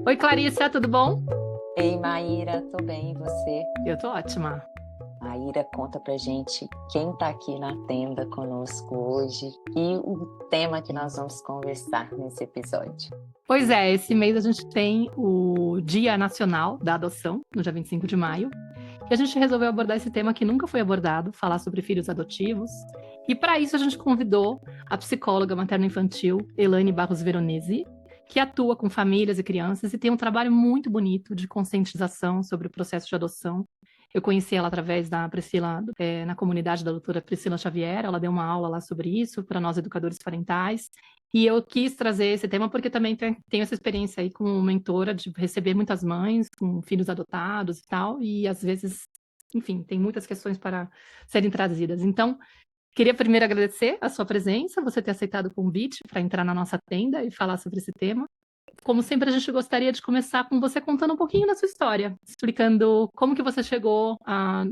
Oi, Clarissa, tudo bom? Ei, Maíra, tô bem, e você? Eu tô ótima. Maíra, conta pra gente quem tá aqui na tenda conosco hoje e o tema que nós vamos conversar nesse episódio. Pois é, esse mês a gente tem o Dia Nacional da Adoção, no dia 25 de maio, e a gente resolveu abordar esse tema que nunca foi abordado, falar sobre filhos adotivos. E para isso a gente convidou a psicóloga materno-infantil Elaine Barros Veronese, que atua com famílias e crianças e tem um trabalho muito bonito de conscientização sobre o processo de adoção. Eu conheci ela através da Priscila, na comunidade da doutora Priscila Xavier, ela deu uma aula lá sobre isso para nós educadores parentais. E eu quis trazer esse tema porque também tenho essa experiência aí como mentora de receber muitas mães com filhos adotados e tal, e às vezes, enfim, tem muitas questões para serem trazidas. Então, queria primeiro agradecer a sua presença, você ter aceitado o convite para entrar na nossa tenda e falar sobre esse tema. Como sempre, a gente gostaria de começar com você contando um pouquinho da sua história, explicando como que você chegou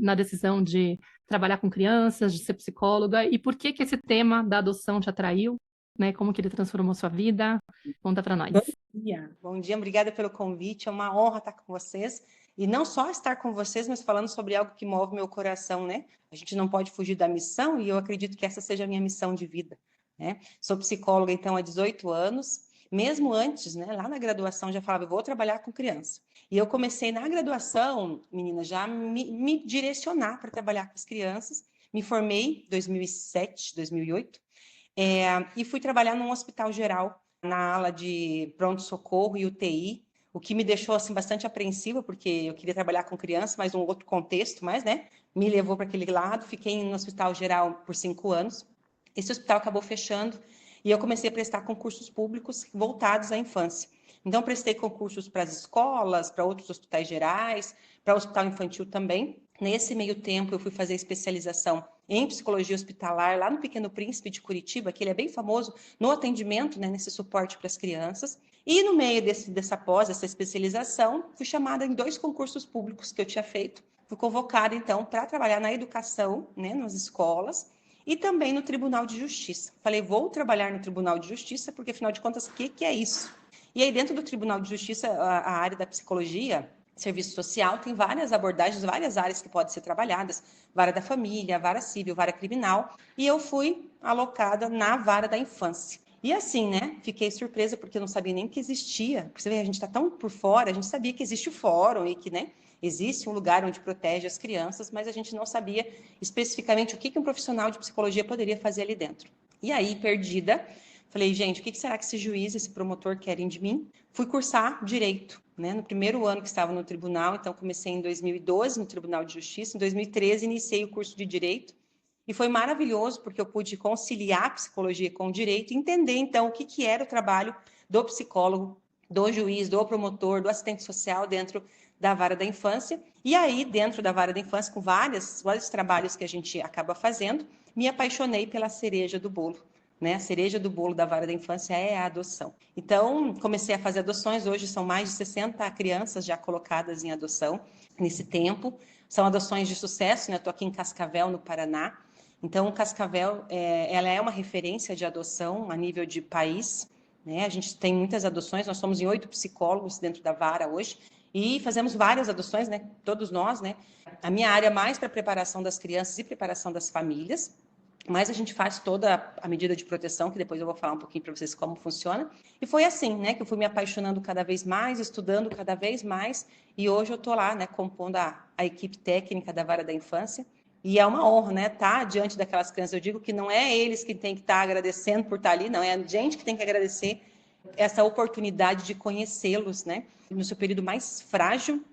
na decisão de trabalhar com crianças, de ser psicóloga, e por que que esse tema da adoção te atraiu, né? Como que ele transformou sua vida? Conta para nós. Bom dia. Bom dia, obrigada pelo convite. É uma honra estar com vocês. E não só estar com vocês, mas falando sobre algo que move meu coração, né? A gente não pode fugir da missão e eu acredito que essa seja a minha missão de vida, né? Sou psicóloga, então, há 18 anos. Mesmo antes, né? Lá na graduação, já falava, eu vou trabalhar com criança. E eu comecei na graduação, menina, já me direcionar para trabalhar com as crianças. Me formei em 2007, 2008. E fui trabalhar num hospital geral, na ala de pronto-socorro e UTI, o que me deixou assim bastante apreensiva, porque eu queria trabalhar com criança, mas um outro contexto, mas, né, me levou para aquele lado. Fiquei no hospital geral por 5 anos. Esse hospital acabou fechando e eu comecei a prestar concursos públicos voltados à infância. Então, prestei concursos para as escolas, para outros hospitais gerais, para o hospital infantil também. Nesse meio tempo, eu fui fazer especialização em psicologia hospitalar lá no Pequeno Príncipe de Curitiba, que ele é bem famoso no atendimento, né, nesse suporte para as crianças. E no meio dessa pós, essa especialização, fui chamada em 2 concursos públicos que eu tinha feito. Fui convocada, então, para trabalhar na educação, né, nas escolas, e também no Tribunal de Justiça. Falei, vou trabalhar no Tribunal de Justiça, porque, afinal de contas, o que é isso? E aí, dentro do Tribunal de Justiça, a área da psicologia, serviço social, tem várias abordagens, várias áreas que podem ser trabalhadas, vara da família, vara civil, vara criminal, e eu fui alocada na vara da infância. E assim, né, fiquei surpresa porque eu não sabia nem que existia, porque você vê, a gente está tão por fora, a gente sabia que existe o fórum e que, né, existe um lugar onde protege as crianças, mas a gente não sabia especificamente o que um profissional de psicologia poderia fazer ali dentro. E aí, perdida, falei, gente, o que será que esse juiz, esse promotor querem de mim? Fui cursar direito, né? No primeiro ano que estava no tribunal, então comecei em 2012 no Tribunal de Justiça, em 2013 iniciei o curso de direito e foi maravilhoso porque eu pude conciliar a psicologia com o direito e entender então o que era o trabalho do psicólogo, do juiz, do promotor, do assistente social dentro da vara da infância. E aí, dentro da vara da infância, com vários trabalhos que a gente acaba fazendo, me apaixonei pela cereja do bolo, né? A cereja do bolo da vara da infância é a adoção. Então, comecei a fazer adoções. Hoje são mais de 60 crianças já colocadas em adoção nesse tempo. São adoções de sucesso, né? Estou aqui em Cascavel, no Paraná. Então, Cascavel, ela é uma referência de adoção a nível de país, né? A gente tem muitas adoções, nós somos em 8 psicólogos dentro da vara hoje, e fazemos várias adoções, né? Todos nós, né? A minha área é mais para preparação das crianças e preparação das famílias, mas a gente faz toda a medida de proteção, que depois eu vou falar um pouquinho para vocês como funciona. E foi assim, né, que eu fui me apaixonando cada vez mais, estudando cada vez mais, e hoje eu estou lá, né, compondo a equipe técnica da Vara da Infância. E é uma honra, né, estar diante daquelas crianças. Eu digo que não é eles que têm que estar agradecendo por estar ali, não, é a gente que tem que agradecer essa oportunidade de conhecê-los, né, no seu período mais frágil,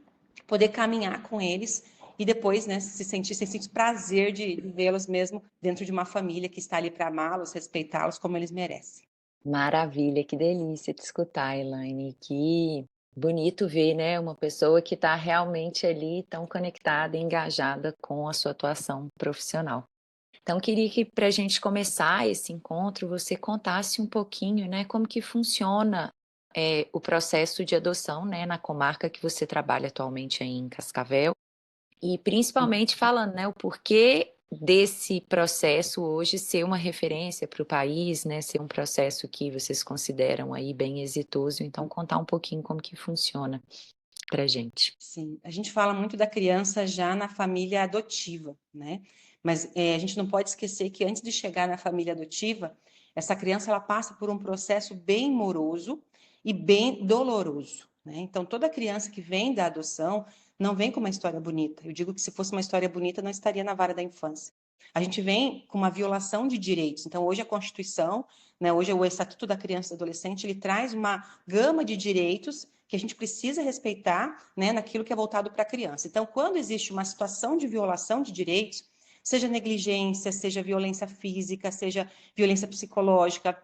poder caminhar com eles e depois, né, se sentir prazer de vê-los mesmo dentro de uma família que está ali para amá-los, respeitá-los como eles merecem. Maravilha, que delícia te escutar, Elaine. Que bonito ver, né, uma pessoa que está realmente ali tão conectada e engajada com a sua atuação profissional. Então, queria que para a gente começar esse encontro, você contasse um pouquinho, né, como que funciona o processo de adoção, né, na comarca que você trabalha atualmente aí em Cascavel, e principalmente falando, né, o porquê desse processo hoje ser uma referência para o país, né? Ser um processo que vocês consideram aí bem exitoso. Então, contar um pouquinho como que funciona para gente. Sim, a gente fala muito da criança já na família adotiva, né? Mas a gente não pode esquecer que antes de chegar na família adotiva, essa criança ela passa por um processo bem moroso e bem doloroso, né? Então, toda criança que vem da adoção não vem com uma história bonita. Eu digo que se fosse uma história bonita, não estaria na vara da infância. A gente vem com uma violação de direitos. Então, hoje a Constituição, né, hoje o Estatuto da Criança e do Adolescente, ele traz uma gama de direitos que a gente precisa respeitar, né, naquilo que é voltado para a criança. Então, quando existe uma situação de violação de direitos, seja negligência, seja violência física, seja violência psicológica,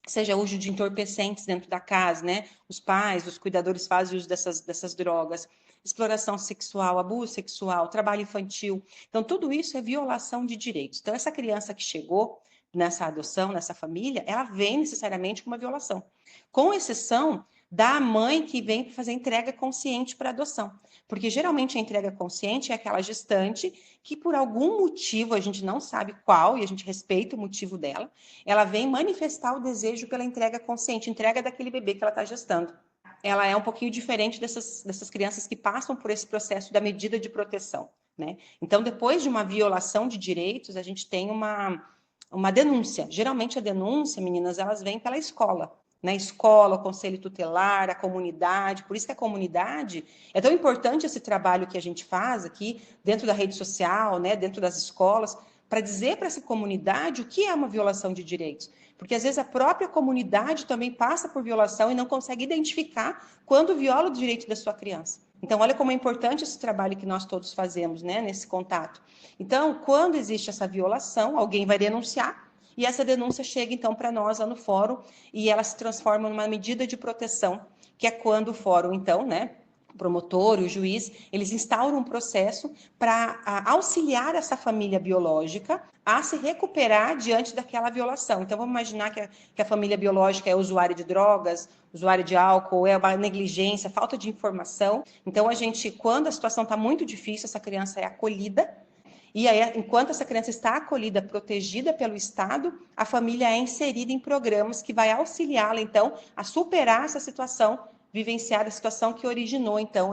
seja uso de entorpecentes dentro da casa, né? Os pais, os cuidadores fazem uso dessas drogas, exploração sexual, abuso sexual, trabalho infantil. Então, tudo isso é violação de direitos. Então, essa criança que chegou nessa adoção, nessa família, ela vem necessariamente com uma violação. Com exceção da mãe que vem fazer entrega consciente para adoção. Porque geralmente a entrega consciente é aquela gestante que por algum motivo, a gente não sabe qual, e a gente respeita o motivo dela, ela vem manifestar o desejo pela entrega consciente, entrega daquele bebê que ela está gestando. Ela é um pouquinho diferente dessas crianças que passam por esse processo da medida de proteção, né? Então, depois de uma violação de direitos, a gente tem uma denúncia. Geralmente a denúncia, meninas, elas vêm pela escola, né? Escola, o conselho tutelar, a comunidade. Por isso que a comunidade é tão importante esse trabalho que a gente faz aqui dentro da rede social, né? Dentro das escolas, para dizer para essa comunidade o que é uma violação de direitos. Porque às vezes a própria comunidade também passa por violação e não consegue identificar quando viola o direito da sua criança. Então, olha como é importante esse trabalho que nós todos fazemos, né, nesse contato. Então, quando existe essa violação, alguém vai denunciar, e essa denúncia chega, então, para nós lá no fórum, e ela se transforma numa medida de proteção, que é quando o fórum, então, né, o promotor e o juiz, eles instauram um processo para auxiliar essa família biológica a se recuperar diante daquela violação. Então, vamos imaginar que a família biológica é usuária de drogas, usuário de álcool, é uma negligência, falta de informação. Então, a gente, quando a situação está muito difícil, essa criança é acolhida, e aí, enquanto essa criança está acolhida, protegida pelo Estado, a família é inserida em programas que vai auxiliá-la, então, a superar essa situação, vivenciar a situação que originou, então,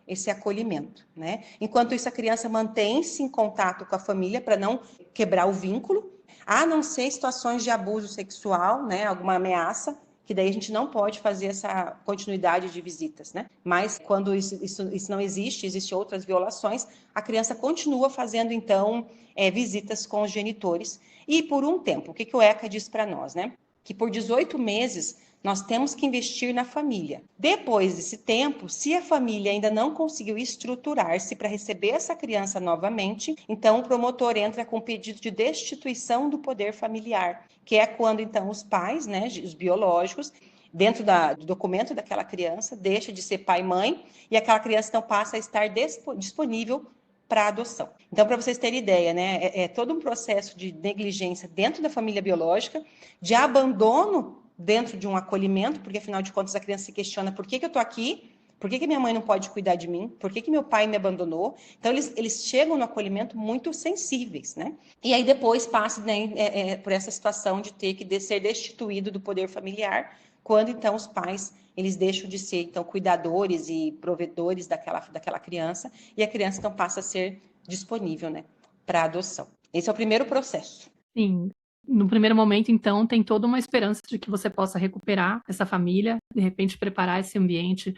esse acolhimento, né? Enquanto isso, a criança mantém-se em contato com a família para não quebrar o vínculo, a não ser situações de abuso sexual, né? Alguma ameaça, que daí a gente não pode fazer essa continuidade de visitas, né? Mas quando isso não existe, existem outras violações, a criança continua fazendo, então, visitas com os genitores. E por um tempo, o que o ECA diz para nós, né? Que por 18 meses nós temos que investir na família. Depois desse tempo, se a família ainda não conseguiu estruturar-se para receber essa criança novamente, então o promotor entra com pedido de destituição do poder familiar, que é quando então os pais, né, os biológicos, dentro do documento daquela criança, deixa de ser pai e mãe, e aquela criança então passa a estar disponível para adoção. Então, para vocês terem ideia, né, é todo um processo de negligência dentro da família biológica, de abandono dentro de um acolhimento, porque afinal de contas a criança se questiona por que eu estou aqui, por que minha mãe não pode cuidar de mim, por que meu pai me abandonou. Então eles chegam no acolhimento muito sensíveis, né? E aí depois passa, né, por essa situação de ter que ser destituído do poder familiar, quando então os pais eles deixam de ser então cuidadores e provedores daquela criança, e a criança então passa a ser disponível, né, para adoção. Esse é o primeiro processo. Sim. No primeiro momento, então, tem toda uma esperança de que você possa recuperar essa família, de repente preparar esse ambiente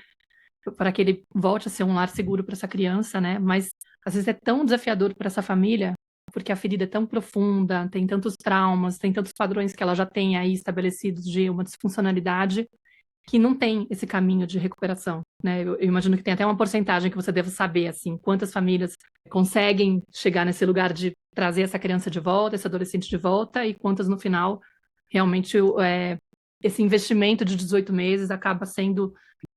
para que ele volte a ser um lar seguro para essa criança, né? Mas às vezes é tão desafiador para essa família, porque a ferida é tão profunda, tem tantos traumas, tem tantos padrões que ela já tem aí estabelecidos de uma disfuncionalidade, que não tem esse caminho de recuperação, né? Eu imagino que tem até uma porcentagem que você deve saber, assim, quantas famílias conseguem chegar nesse lugar de trazer essa criança de volta, esse adolescente de volta, e quantas no final realmente esse investimento de 18 meses acaba sendo,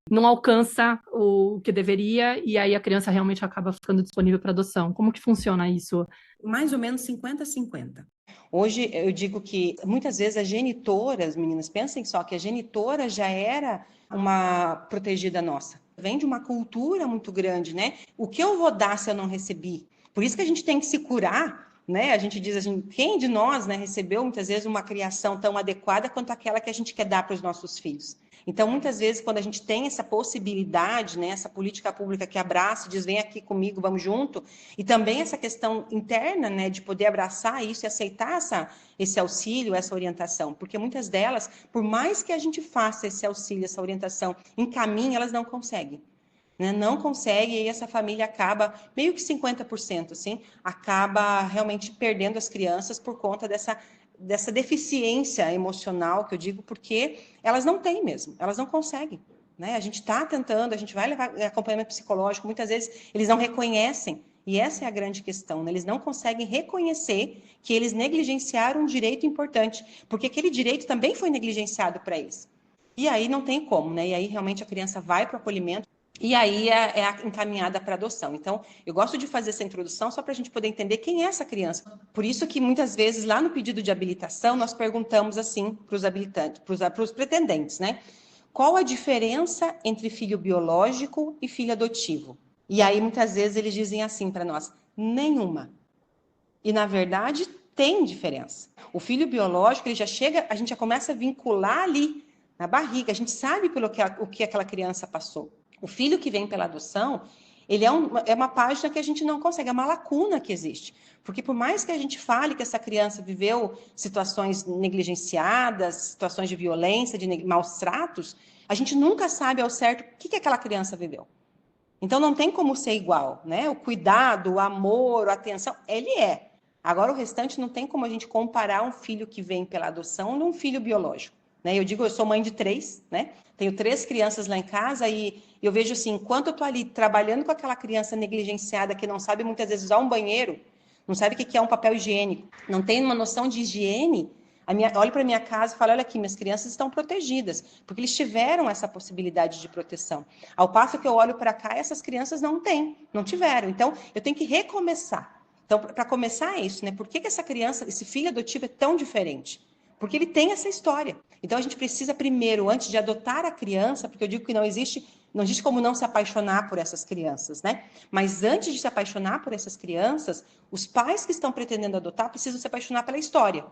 não alcança o que deveria, e aí a criança realmente acaba ficando disponível para adoção. Como que funciona isso? Mais ou menos 50-50. Hoje, eu digo que, muitas vezes, as genitoras, meninas, pensem só que a genitora já era uma protegida nossa. Vem de uma cultura muito grande, né? O que eu vou dar se eu não recebi? Por isso que a gente tem que se curar né? A gente diz assim, quem de nós, né, recebeu muitas vezes uma criação tão adequada quanto aquela que a gente quer dar para os nossos filhos? Então, muitas vezes, quando a gente tem essa possibilidade, né, essa política pública que abraça, diz, vem aqui comigo, vamos junto, e também essa questão interna, né, de poder abraçar isso e aceitar esse auxílio, essa orientação, porque muitas delas, por mais que a gente faça esse auxílio, essa orientação, encaminhe, elas não conseguem. Né? Não consegue, e aí essa família acaba, meio que 50%, assim, acaba realmente perdendo as crianças por conta dessa deficiência emocional, que eu digo, porque elas não têm mesmo, elas não conseguem. Né? A gente está tentando, a gente vai levar acompanhamento psicológico, muitas vezes eles não reconhecem, e essa é a grande questão, né? Eles não conseguem reconhecer que eles negligenciaram um direito importante, porque aquele direito também foi negligenciado para eles. E aí não tem como, né? E aí realmente a criança vai para o acolhimento, e aí é encaminhada para adoção. Então, eu gosto de fazer essa introdução só para a gente poder entender quem é essa criança. Por isso que muitas vezes lá no pedido de habilitação nós perguntamos assim para os habilitantes, para os pretendentes, né? Qual a diferença entre filho biológico e filho adotivo? E aí muitas vezes eles dizem assim para nós: nenhuma. E na verdade tem diferença. O filho biológico, ele já chega, a gente já começa a vincular ali na barriga, a gente sabe o que aquela criança passou. O filho que vem pela adoção, ele é uma página que a gente não consegue, é uma lacuna que existe. Porque por mais que a gente fale que essa criança viveu situações negligenciadas, situações de violência, de maus tratos, a gente nunca sabe ao certo o que aquela criança viveu. Então não tem como ser igual, né? O cuidado, o amor, a atenção, ele é. Agora o restante não tem como a gente comparar um filho que vem pela adoção num filho biológico. Né? Eu digo, eu sou mãe de 3, né? Tenho 3 crianças lá em casa e eu vejo assim, enquanto eu estou ali trabalhando com aquela criança negligenciada que não sabe muitas vezes usar um banheiro, não sabe o que é um papel higiênico, não tem uma noção de higiene, olho para minha casa e falo, olha aqui, minhas crianças estão protegidas, porque eles tiveram essa possibilidade de proteção. Ao passo que eu olho para cá, essas crianças não têm, não tiveram. Então, eu tenho que recomeçar. Então, para começar é isso, né? Por que essa criança, esse filho adotivo é tão diferente? Porque ele tem essa história. Então, a gente precisa primeiro, antes de adotar a criança, porque eu digo que não existe como não se apaixonar por essas crianças, né? Mas antes de se apaixonar por essas crianças, os pais que estão pretendendo adotar precisam se apaixonar pela história.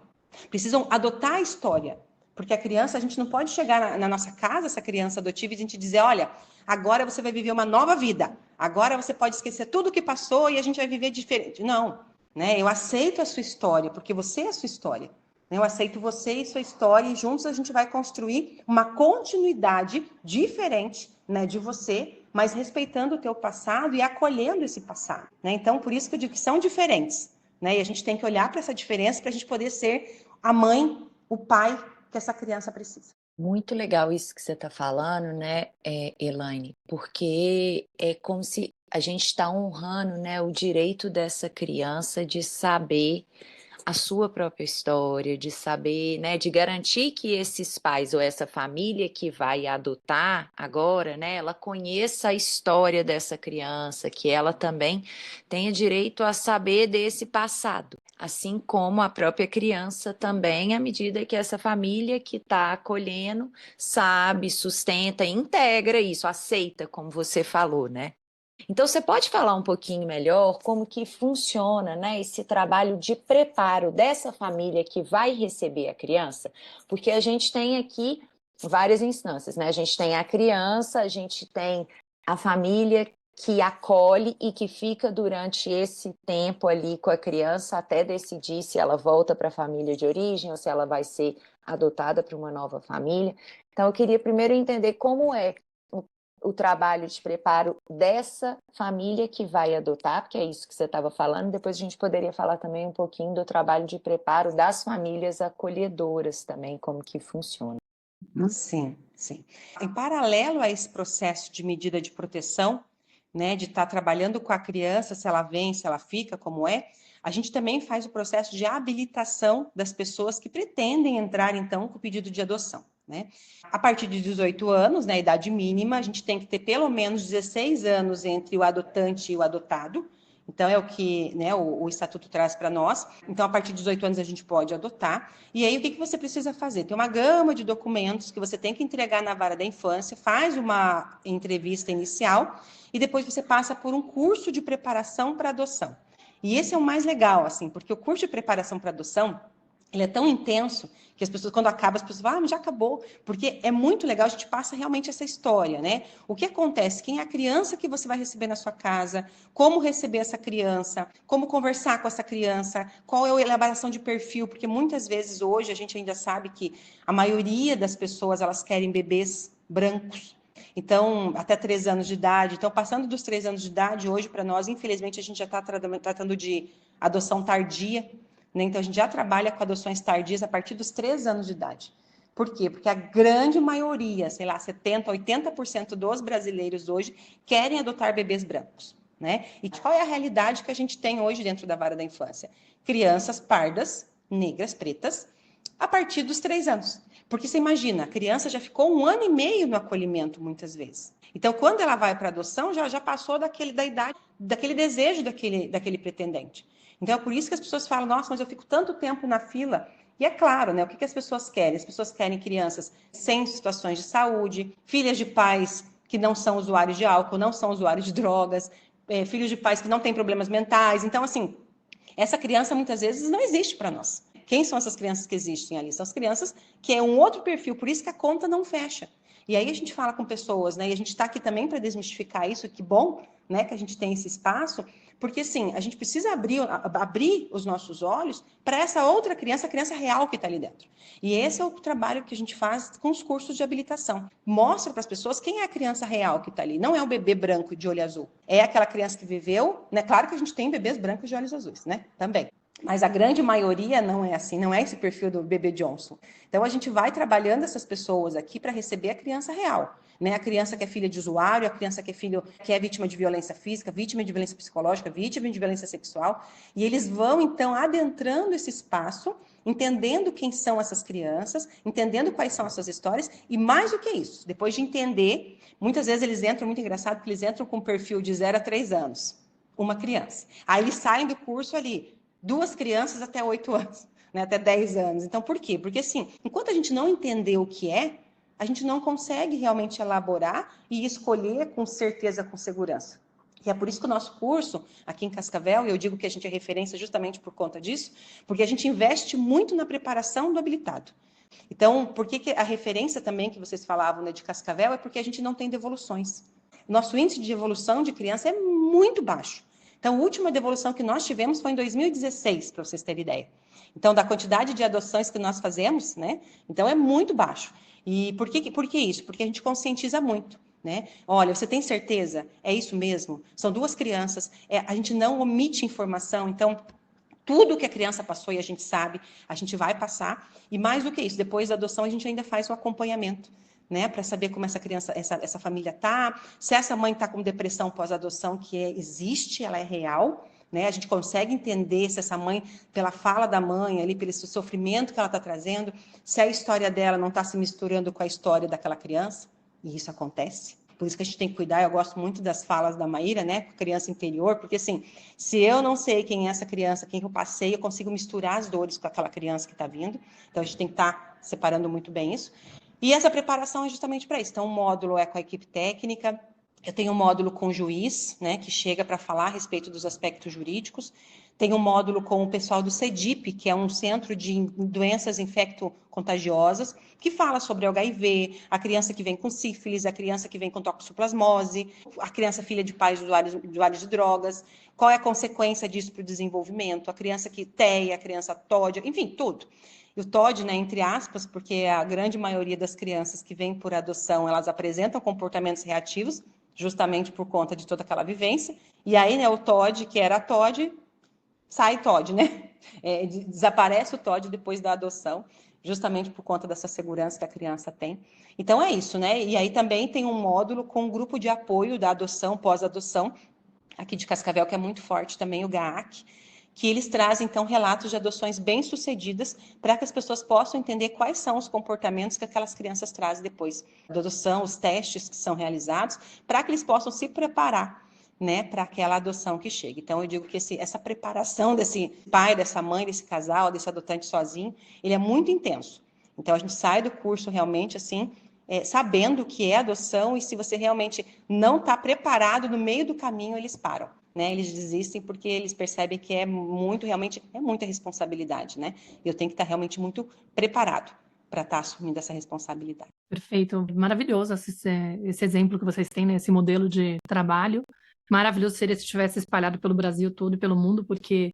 Precisam adotar a história. Porque a criança, a gente não pode chegar na nossa casa, essa criança adotiva, e a gente dizer, olha, agora você vai viver uma nova vida. Agora você pode esquecer tudo o que passou e a gente vai viver diferente. Não, né? Eu aceito a sua história, porque você é a sua história. Eu aceito você e sua história e juntos a gente vai construir uma continuidade diferente, né, de você, mas respeitando o teu passado e acolhendo esse passado. Né? Então, por isso que eu digo que são diferentes. Né? E a gente tem que olhar para essa diferença para a gente poder ser a mãe, o pai que essa criança precisa. Muito legal isso que você está falando, né, Elaine? Porque é como se a gente está honrando, né, o direito dessa criança de saber a sua própria história, de saber, né, de garantir que esses pais ou essa família que vai adotar agora, né, ela conheça a história dessa criança, que ela também tenha direito a saber desse passado. Assim como a própria criança também, à medida que essa família que está acolhendo sabe, sustenta, integra isso, aceita, como você falou, né? Então, você pode falar um pouquinho melhor como que funciona, né, esse trabalho de preparo dessa família que vai receber a criança? Porque a gente tem aqui várias instâncias, né? A gente tem a criança, a gente tem a família que acolhe e que fica durante esse tempo ali com a criança até decidir se ela volta para a família de origem ou se ela vai ser adotada para uma nova família. Então, eu queria primeiro entender como é o trabalho de preparo dessa família que vai adotar, porque é isso que você estava falando. Depois a gente poderia falar também um pouquinho do trabalho de preparo das famílias acolhedoras também, como que funciona. Sim, sim. Em paralelo a esse processo de medida de proteção, né, de estar trabalhando com a criança, se ela vem, se ela fica, como é, a gente também faz o processo de habilitação das pessoas que pretendem entrar, então, com o pedido de adoção. Né? A partir de 18 anos, né, a idade mínima, a gente tem que ter pelo menos 16 anos entre o adotante e o adotado. Então, é o que, né, o Estatuto traz para nós. Então, a partir de 18 anos, a gente pode adotar. E aí, o que você precisa fazer? Tem uma gama de documentos que você tem que entregar na vara da infância, faz uma entrevista inicial e depois você passa por um curso de preparação para adoção. E esse é o mais legal, assim, porque o curso de preparação para adoção, ele é tão intenso que as pessoas, quando acaba, as pessoas falam, mas já acabou. Porque é muito legal, a gente passa realmente essa história, né? O que acontece? Quem é a criança que você vai receber na sua casa? Como receber essa criança? Como conversar com essa criança? Qual é a elaboração de perfil? Porque muitas vezes hoje a gente ainda sabe que a maioria das pessoas, elas querem bebês brancos. Então, até 3 anos de idade. Então, passando dos 3 anos de idade, hoje, para nós, infelizmente, a gente já está tratando de adoção tardia, né? Então, a gente já trabalha com adoções tardias a partir dos 3 anos de idade. Por quê? Porque a grande maioria, sei lá, 70%, 80% dos brasileiros hoje querem adotar bebês brancos, né? E qual é a realidade que a gente tem hoje dentro da vara da infância? Crianças pardas, negras, pretas, a partir dos 3 anos. Porque você imagina, a criança já ficou 1 ano e meio no acolhimento, muitas vezes. Então, quando ela vai para a adoção, já passou da idade, daquele desejo daquele pretendente. Então, é por isso que as pessoas falam, nossa, mas eu fico tanto tempo na fila. E é claro, né? O que as pessoas querem? As pessoas querem crianças sem situações de saúde, filhas de pais que não são usuários de álcool, não são usuários de drogas, filhos de pais que não têm problemas mentais. Então, assim, essa criança muitas vezes não existe para nós. Quem são essas crianças que existem ali? São as crianças que é um outro perfil, por isso que a conta não fecha. E aí a gente fala com pessoas, né? E a gente está aqui também para desmistificar isso, que bom, né? Que a gente tem esse espaço, porque sim, a gente precisa abrir os nossos olhos para essa outra criança, a criança real que está ali dentro. E esse é o trabalho que a gente faz com os cursos de habilitação. Mostra para as pessoas quem é a criança real que está ali. Não é o bebê branco de olho azul. É aquela criança que viveu, né? Claro que a gente tem bebês brancos de olhos azuis, né? Também. Mas a grande maioria não é assim, não é esse perfil do bebê Johnson. Então, a gente vai trabalhando essas pessoas aqui para receber a criança real. Né? A criança que é filha de usuário, a criança que é vítima de violência física, vítima de violência psicológica, vítima de violência sexual. E eles vão, então, adentrando esse espaço, entendendo quem são essas crianças, entendendo quais são as suas histórias, e mais do que isso, depois de entender, muitas vezes eles entram, muito engraçado, porque eles entram com um perfil de 0 a 3 anos, uma criança. Aí eles saem do curso ali, 2 crianças até 8 anos, né, até 10 anos. Então, por quê? Porque, assim, enquanto a gente não entender o que é, a gente não consegue realmente elaborar e escolher com certeza, com segurança. E é por isso que o nosso curso, aqui em Cascavel, e eu digo que a gente é referência justamente por conta disso, porque a gente investe muito na preparação do habilitado. Então, por que a referência também que vocês falavam, né, de Cascavel é porque a gente não tem devoluções. Nosso índice de evolução de criança é muito baixo. Então, a última devolução que nós tivemos foi em 2016, para vocês terem ideia. Então, da quantidade de adoções que nós fazemos, né? Então, é muito baixo. E por que isso? Porque a gente conscientiza muito, né? Olha, você tem certeza? É isso mesmo? São 2 crianças, a gente não omite informação, então, tudo que a criança passou e a gente sabe, a gente vai passar. E mais do que isso, depois da adoção, a gente ainda faz o acompanhamento, né, para saber como essa criança, essa família tá, se essa mãe está com depressão pós-adoção, que existe, ela é real, né? A gente consegue entender se essa mãe, pela fala da mãe, ali, pelo sofrimento que ela está trazendo, se a história dela não está se misturando com a história daquela criança, e isso acontece. Por isso que a gente tem que cuidar, eu gosto muito das falas da Maíra, né, com a criança interior, porque assim, se eu não sei quem é essa criança, quem eu passei, eu consigo misturar as dores com aquela criança que está vindo, então a gente tem que estar separando muito bem isso. E essa preparação é justamente para isso. Então, o módulo é com a equipe técnica, eu tenho um módulo com o juiz, né, que chega para falar a respeito dos aspectos jurídicos. Tem um módulo com o pessoal do CEDIP, que é um centro de doenças infecto-contagiosas, que fala sobre o HIV, a criança que vem com sífilis, a criança que vem com toxoplasmose, a criança filha de pais usuários de drogas, qual é a consequência disso para o desenvolvimento, a criança que TEA, a criança TOD, enfim, tudo. E o TOD, né, entre aspas, porque a grande maioria das crianças que vêm por adoção, elas apresentam comportamentos reativos, justamente por conta de toda aquela vivência. E aí, né, o TOD, que era TOD, sai TOD, né? Desaparece o TOD depois da adoção, justamente por conta dessa segurança que a criança tem. Então, é isso, né? E aí também tem um módulo com um grupo de apoio da adoção, pós-adoção, aqui de Cascavel, que é muito forte também, o GAAC, que eles trazem, então, relatos de adoções bem-sucedidas para que as pessoas possam entender quais são os comportamentos que aquelas crianças trazem depois da adoção, os testes que são realizados, para que eles possam se preparar, né, para aquela adoção que chega. Então, eu digo que essa preparação desse pai, dessa mãe, desse casal, desse adotante sozinho, ele é muito intenso. Então, a gente sai do curso realmente, assim, sabendo o que é adoção, e se você realmente não está preparado, no meio do caminho, eles param. né? Eles desistem porque eles percebem que é muito, realmente, é muita responsabilidade, né? Eu tenho que estar realmente muito preparado para estar assumindo essa responsabilidade. Perfeito, maravilhoso esse exemplo que vocês têm, né? Esse modelo de trabalho. Maravilhoso seria se tivesse espalhado pelo Brasil todo e pelo mundo, porque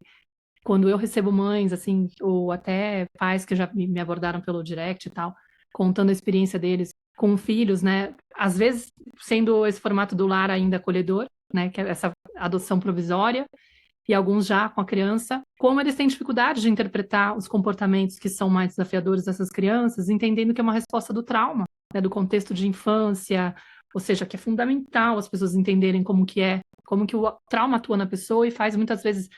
quando eu recebo mães, assim, ou até pais que já me abordaram pelo direct e tal, contando a experiência deles com filhos, né? Às vezes, sendo esse formato do lar ainda acolhedor, né? Que é essa adoção provisória, e alguns já com a criança, como eles têm dificuldade de interpretar os comportamentos que são mais desafiadores dessas crianças, entendendo que é uma resposta do trauma, né? Do contexto de infância, ou seja, que é fundamental as pessoas entenderem como que o trauma atua na pessoa e faz muitas vezes.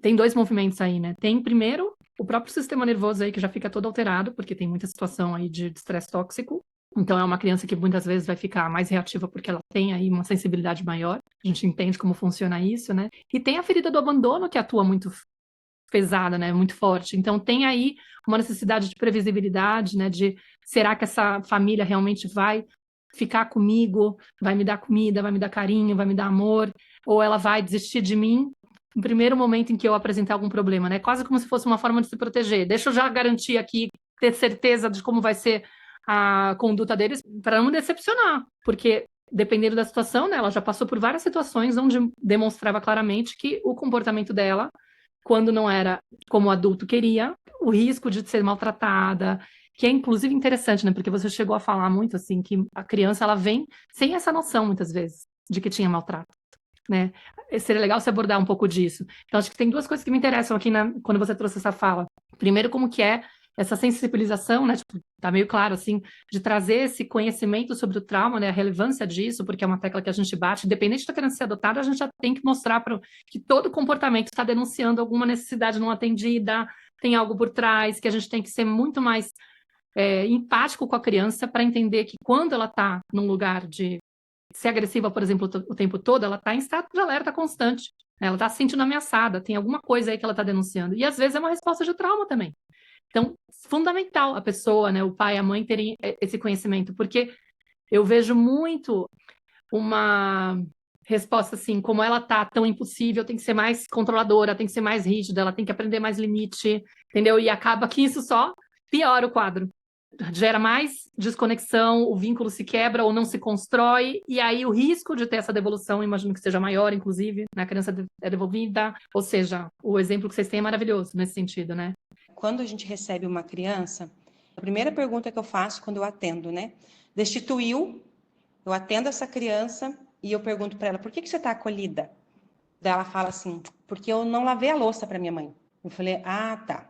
Tem dois movimentos aí, né? Tem primeiro o próprio sistema nervoso aí que já fica todo alterado, porque tem muita situação aí de estresse tóxico. Então é uma criança que muitas vezes vai ficar mais reativa porque ela tem aí uma sensibilidade maior. A gente entende como funciona isso, né? E tem a ferida do abandono que atua muito pesada, né? Muito forte. Então tem aí uma necessidade de previsibilidade, né? De será que essa família realmente vai ficar comigo, vai me dar comida, vai me dar carinho, vai me dar amor, ou ela vai desistir de mim no primeiro momento em que eu apresentar algum problema, né? Quase como se fosse uma forma de se proteger. Deixa eu já garantir aqui, ter certeza de como vai ser a conduta deles, para não me decepcionar, porque dependendo da situação, né, ela já passou por várias situações onde demonstrava claramente que o comportamento dela, quando não era como o adulto queria, o risco de ser maltratada, que é inclusive interessante, né, porque você chegou a falar muito assim que a criança ela vem sem essa noção muitas vezes de que tinha maltrato, né? Seria legal você abordar um pouco disso. Então acho que tem duas coisas que me interessam aqui quando você trouxe essa fala. Primeiro, como que é essa sensibilização, né? Tipo, tá meio claro, assim, de trazer esse conhecimento sobre o trauma, né? A relevância disso, porque é uma tecla que a gente bate. Independente da criança ser adotada, a gente já tem que mostrar que todo comportamento está denunciando alguma necessidade não atendida, tem algo por trás, que a gente tem que ser muito mais empático com a criança para entender que quando ela está num lugar de ser agressiva, por exemplo, o tempo todo, ela está em estado de alerta constante. Ela está se sentindo ameaçada, tem alguma coisa aí que ela está denunciando. E às vezes é uma resposta de trauma também. Então, fundamental a pessoa, né, o pai e a mãe terem esse conhecimento, porque eu vejo muito uma resposta assim, como ela tá tão impossível, tem que ser mais controladora, tem que ser mais rígida, ela tem que aprender mais limite, entendeu? E acaba que isso só piora o quadro. Gera mais desconexão, o vínculo se quebra ou não se constrói, e aí o risco de ter essa devolução, imagino que seja maior, inclusive, né? A criança é devolvida, ou seja, o exemplo que vocês têm é maravilhoso nesse sentido, né? Quando a gente recebe uma criança, a primeira pergunta que eu faço quando eu atendo, né? Destituiu, eu atendo essa criança e eu pergunto para ela, por que você está acolhida? Daí ela fala assim, porque eu não lavei a louça para minha mãe. Eu falei, ah, tá.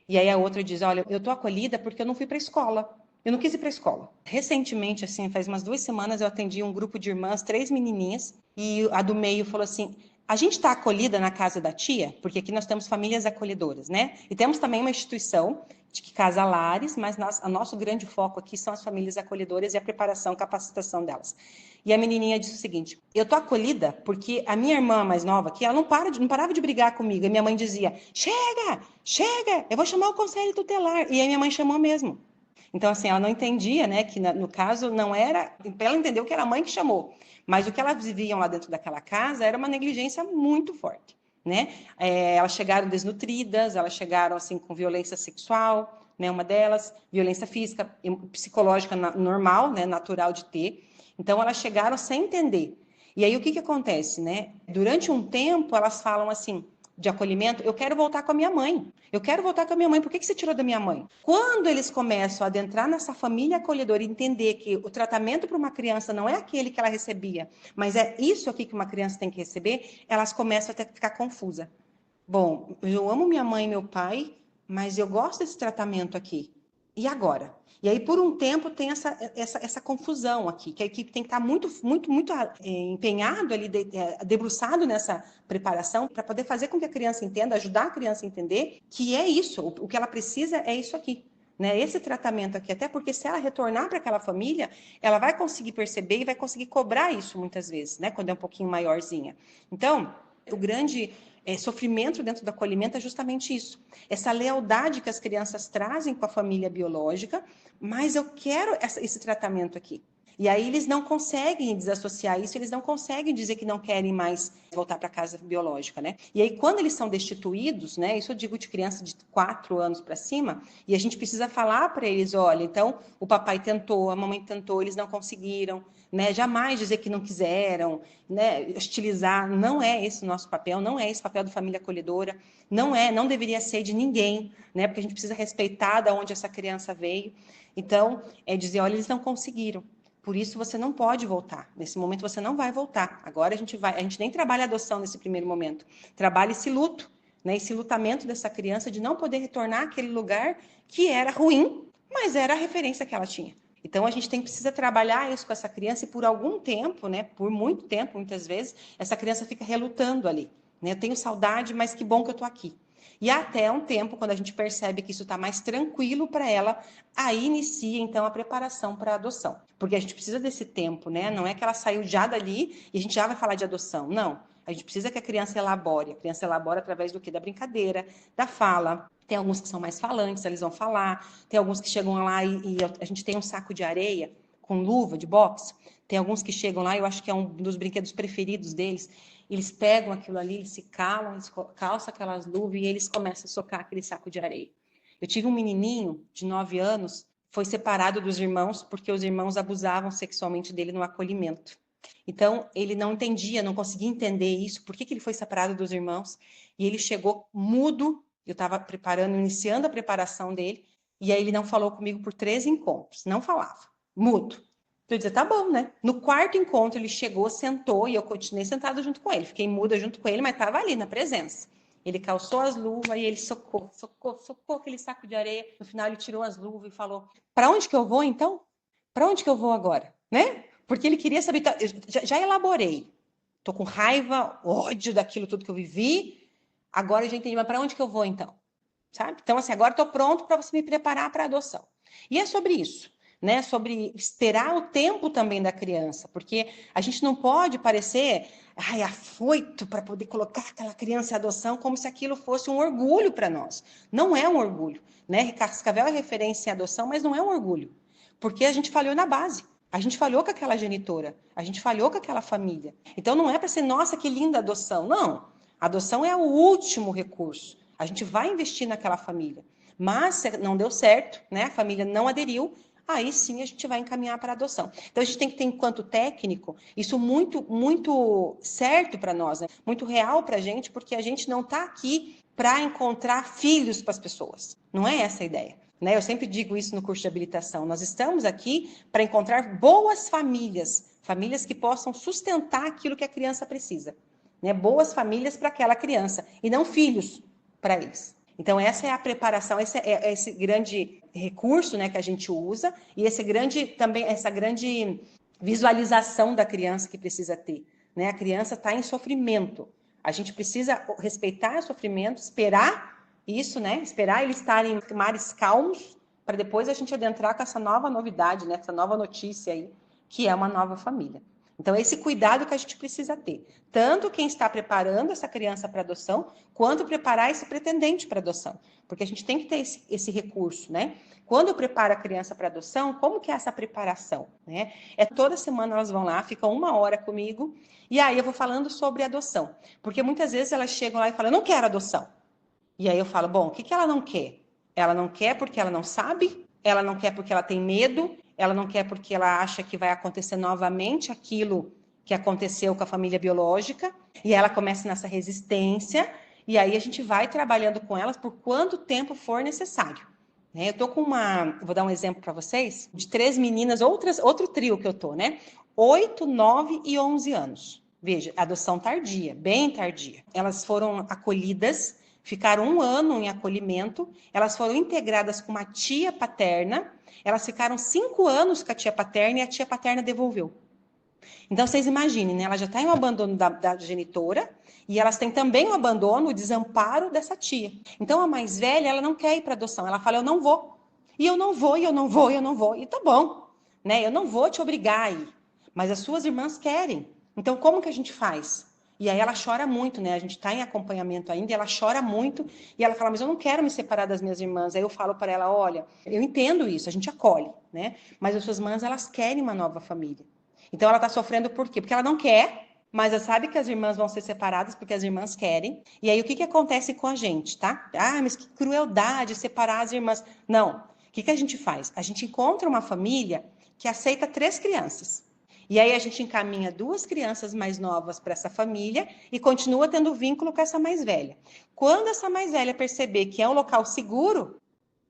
E aí a outra diz, olha, eu tô acolhida porque eu não fui para a escola. Eu não quis ir para a escola. Recentemente, assim, faz umas 2 semanas, eu atendi um grupo de irmãs, 3 menininhas, e a do meio falou assim, a gente está acolhida na casa da tia, porque aqui nós temos famílias acolhedoras, né? E temos também uma instituição de que casa lares, mas o nosso grande foco aqui são as famílias acolhedoras e a preparação, capacitação delas. E a menininha disse o seguinte, eu tô acolhida porque a minha irmã mais nova aqui, ela não parava de brigar comigo. E minha mãe dizia, chega, eu vou chamar o conselho tutelar. E aí minha mãe chamou mesmo. Então, assim, ela não entendia, né, que no caso não era, ela entendeu que era a mãe que chamou, mas o que elas viviam lá dentro daquela casa era uma negligência muito forte, né? Elas chegaram desnutridas, elas chegaram, assim, com violência sexual, né, uma delas, violência física, psicológica normal, né, natural de ter. Então, elas chegaram sem entender. E aí, o que acontece, né? Durante um tempo, elas falam assim, de acolhimento, eu quero voltar com a minha mãe. Eu quero voltar com a minha mãe. Por que você tirou da minha mãe? Quando eles começam a adentrar nessa família acolhedora e entender que o tratamento para uma criança não é aquele que ela recebia, mas é isso aqui que uma criança tem que receber, elas começam a ficar confusas. Bom, eu amo minha mãe e meu pai, mas eu gosto desse tratamento aqui. E agora? E aí, por um tempo, tem essa confusão aqui, que a equipe tem que estar muito empenhado ali, debruçado nessa preparação, para poder fazer com que a criança entenda, ajudar a criança a entender que é isso, o que ela precisa é isso aqui. Né? Esse tratamento aqui, até porque se ela retornar para aquela família, ela vai conseguir perceber e vai conseguir cobrar isso muitas vezes, né? Quando é um pouquinho maiorzinha. Então, o grande sofrimento dentro do acolhimento é justamente isso. Essa lealdade que as crianças trazem com a família biológica, mas eu quero esse tratamento aqui. E aí eles não conseguem desassociar isso, eles não conseguem dizer que não querem mais voltar para a casa biológica, né? E aí quando eles são destituídos, né? Isso eu digo de criança de 4 anos para cima, e a gente precisa falar para eles, olha, então o papai tentou, a mamãe tentou, eles não conseguiram, né? Jamais dizer que não quiseram, né? Hostilizar, não é esse o nosso papel, não é esse o papel da família acolhedora, não deveria ser de ninguém, né? Porque a gente precisa respeitar de onde essa criança veio. Então, é dizer, olha, eles não conseguiram. Por isso você não pode voltar. Nesse momento você não vai voltar. Agora a gente nem trabalha a adoção nesse primeiro momento. Trabalha esse luto, né? Esse lutamento dessa criança de não poder retornar àquele lugar que era ruim, mas era a referência que ela tinha. Então a gente precisa trabalhar isso com essa criança e por algum tempo, né? Por muito tempo, muitas vezes, essa criança fica relutando ali. Né? Eu tenho saudade, mas que bom que eu estou aqui. E até um tempo, quando a gente percebe que isso está mais tranquilo para ela, aí inicia, então, a preparação para a adoção. Porque a gente precisa desse tempo, né? Não é que ela saiu já dali e a gente já vai falar de adoção. Não. A gente precisa que a criança elabore. A criança elabora através do quê? Da brincadeira, da fala. Tem alguns que são mais falantes, eles vão falar. Tem alguns que chegam lá e a gente tem um saco de areia com luva de boxe. Tem alguns que chegam lá, eu acho que é um dos brinquedos preferidos deles. Eles pegam aquilo ali, eles se calam, eles calçam aquelas luvas e eles começam a socar aquele saco de areia. Eu tive um menininho de 9 anos, foi separado dos irmãos porque os irmãos abusavam sexualmente dele no acolhimento. Então, ele não entendia, não conseguia entender isso, por que ele foi separado dos irmãos. E ele chegou mudo, eu estava iniciando a preparação dele, e aí ele não falou comigo por 3 encontros, não falava, mudo. Então, eu dizia, tá bom, né? No 4º encontro, ele chegou, sentou, e eu continuei sentada junto com ele. Fiquei muda junto com ele, mas estava ali, na presença. Ele calçou as luvas e ele socou aquele saco de areia. No final, ele tirou as luvas e falou, para onde que eu vou, então? Para onde que eu vou agora? Né? Porque ele queria saber, eu já elaborei. Estou com raiva, ódio daquilo tudo que eu vivi. Agora eu já entendi, mas para onde que eu vou, então? Sabe? Então, assim, agora estou pronto para você me preparar para a adoção. E é sobre isso. Né, sobre esperar o tempo também da criança, porque a gente não pode parecer afoito para poder colocar aquela criança em adoção como se aquilo fosse um orgulho para nós. Não é um orgulho. Né? Cascavel é referência em adoção, mas não é um orgulho, porque a gente falhou na base. A gente falhou com aquela genitora, a gente falhou com aquela família. Então não é para ser, nossa, que linda adoção. Não, a adoção é o último recurso. A gente vai investir naquela família. Mas se não deu certo, né? A família não aderiu, aí sim a gente vai encaminhar para a adoção. Então a gente tem que ter, enquanto técnico, isso muito certo para nós, né? Muito real para a gente, porque a gente não está aqui para encontrar filhos para as pessoas. Não é essa a ideia. Né? Eu sempre digo isso no curso de habilitação. Nós estamos aqui para encontrar boas famílias, famílias que possam sustentar aquilo que a criança precisa. Né? Boas famílias para aquela criança, e não filhos para eles. Então, essa é a preparação, esse grande recurso, né, que a gente usa, e essa grande visualização da criança que precisa ter. Né? A criança está em sofrimento. A gente precisa respeitar o sofrimento, esperar isso, né? Esperar eles estarem em mares calmos, para depois a gente adentrar com essa nova novidade, né? Essa nova notícia aí, que é uma nova família. Então, é esse cuidado que a gente precisa ter. Tanto quem está preparando essa criança para adoção, quanto preparar esse pretendente para adoção. Porque a gente tem que ter esse recurso, né? Quando eu preparo a criança para adoção, como que é essa preparação? Né? Toda semana elas vão lá, ficam 1 hora comigo, e aí eu vou falando sobre adoção. Porque muitas vezes elas chegam lá e falam, eu não quero adoção. E aí eu falo, bom, o que ela não quer? Ela não quer porque ela não sabe, ela não quer porque ela tem medo, ela não quer porque ela acha que vai acontecer novamente aquilo que aconteceu com a família biológica, e ela começa nessa resistência, e aí a gente vai trabalhando com elas por quanto tempo for necessário. Eu tô com vou dar um exemplo para vocês, de 3 meninas, outro trio que eu tô, né? 8, 9 e 11 anos. Veja, adoção tardia, bem tardia. Elas foram acolhidas, ficaram 1 ano em acolhimento, elas foram integradas com uma tia paterna, elas ficaram 5 anos com a tia paterna e a tia paterna devolveu. Então, vocês imaginem, né? Ela já está em um abandono da genitora e elas têm também o abandono, o desamparo dessa tia. Então, a mais velha, ela não quer ir para adoção. Ela fala, eu não vou. E eu não vou, e eu não vou, e eu não vou. E tá bom, né? Eu não vou te obrigar a ir. Mas as suas irmãs querem. Então, como que a gente faz? E aí ela chora muito, né? A gente está em acompanhamento ainda, e ela chora muito, e ela fala, mas eu não quero me separar das minhas irmãs. Aí eu falo para ela, olha, eu entendo isso, a gente acolhe, né? Mas as suas irmãs, elas querem uma nova família. Então ela está sofrendo por quê? Porque ela não quer, mas ela sabe que as irmãs vão ser separadas porque as irmãs querem. E aí o que acontece com a gente, tá? Ah, mas que crueldade separar as irmãs. Não. O que a gente faz? A gente encontra uma família que aceita 3 crianças. E aí a gente encaminha 2 crianças mais novas para essa família e continua tendo vínculo com essa mais velha. Quando essa mais velha perceber que é um local seguro,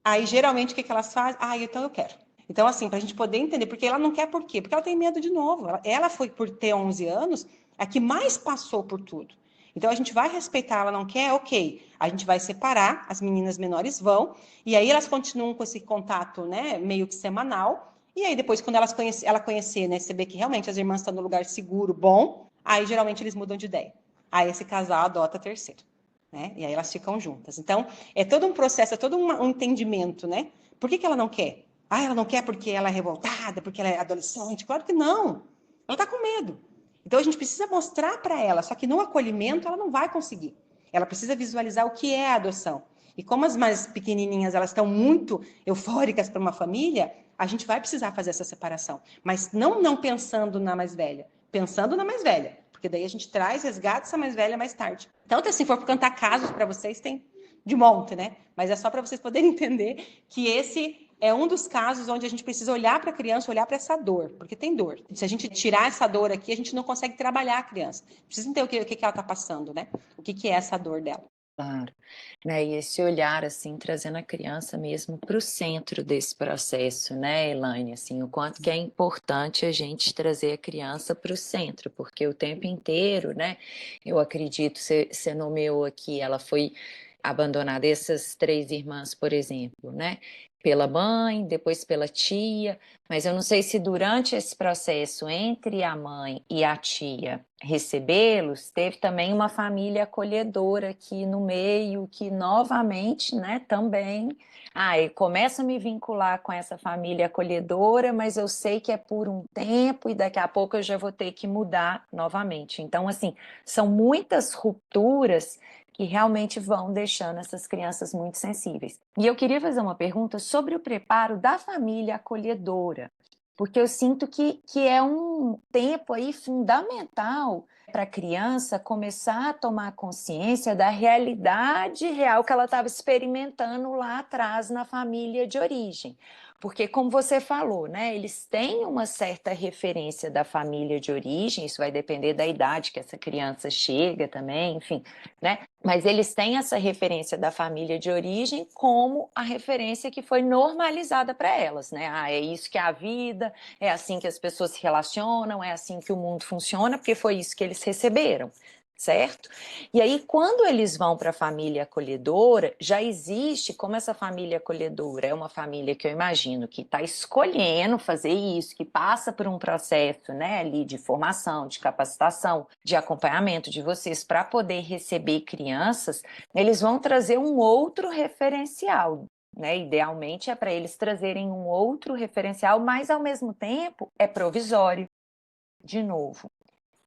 aí geralmente o que elas fazem? Ah, então eu quero. Então, assim, para a gente poder entender, porque ela não quer por quê? Porque ela tem medo de novo. Ela foi, por ter 11 anos, a que mais passou por tudo. Então, a gente vai respeitar, ela não quer, ok. A gente vai separar, as meninas menores vão, e aí elas continuam com esse contato, né, meio que semanal. E aí, depois, quando ela conhecer, né, saber que realmente as irmãs estão no lugar seguro, bom, aí geralmente eles mudam de ideia. Aí esse casal adota terceiro, né? E aí elas ficam juntas. Então, é todo um processo, é todo um entendimento, né? Por que ela não quer? Ah, ela não quer porque ela é revoltada, porque ela é adolescente? Claro que não. Ela está com medo. Então, a gente precisa mostrar para ela, só que no acolhimento ela não vai conseguir. Ela precisa visualizar o que é a adoção. E como as mais pequenininhas, elas estão muito eufóricas para uma família, a gente vai precisar fazer essa separação. Mas não pensando na mais velha, pensando na mais velha. Porque daí a gente traz, resgata essa mais velha mais tarde. Então, se for cantar casos para vocês, tem de monte, né? Mas é só para vocês poderem entender que esse é um dos casos onde a gente precisa olhar para a criança, olhar para essa dor, porque tem dor. Se a gente tirar essa dor aqui, a gente não consegue trabalhar a criança. Precisa entender o que ela está passando, né? O que é essa dor dela. Claro, né? E esse olhar, assim, trazendo a criança mesmo para o centro desse processo, né, Elaine? Assim, o quanto que é importante a gente trazer a criança para o centro, porque o tempo inteiro, né, eu acredito, você nomeou aqui, ela foi abandonada, essas 3 irmãs, por exemplo, né, pela mãe, depois pela tia, mas eu não sei se durante esse processo entre a mãe e a tia recebê-los, teve também uma família acolhedora aqui no meio, que novamente, né, também, eu começo a me vincular com essa família acolhedora, mas eu sei que é por um tempo e daqui a pouco eu já vou ter que mudar novamente. Então, assim, são muitas rupturas que realmente vão deixando essas crianças muito sensíveis. E eu queria fazer uma pergunta sobre o preparo da família acolhedora, porque eu sinto que é um tempo aí fundamental para a criança começar a tomar consciência da realidade real que ela estava experimentando lá atrás na família de origem. Porque, como você falou, né, eles têm uma certa referência da família de origem, isso vai depender da idade que essa criança chega também, enfim, né? Mas eles têm essa referência da família de origem como a referência que foi normalizada para elas, né? É isso que é a vida, é assim que as pessoas se relacionam, é assim que o mundo funciona, porque foi isso que eles receberam, certo? E aí, quando eles vão para a família acolhedora, já existe, como essa família acolhedora é uma família que eu imagino que está escolhendo fazer isso, que passa por um processo, né, ali de formação, de capacitação, de acompanhamento de vocês para poder receber crianças, eles vão trazer um outro referencial. Né? Idealmente é para eles trazerem um outro referencial, mas ao mesmo tempo é provisório, de novo.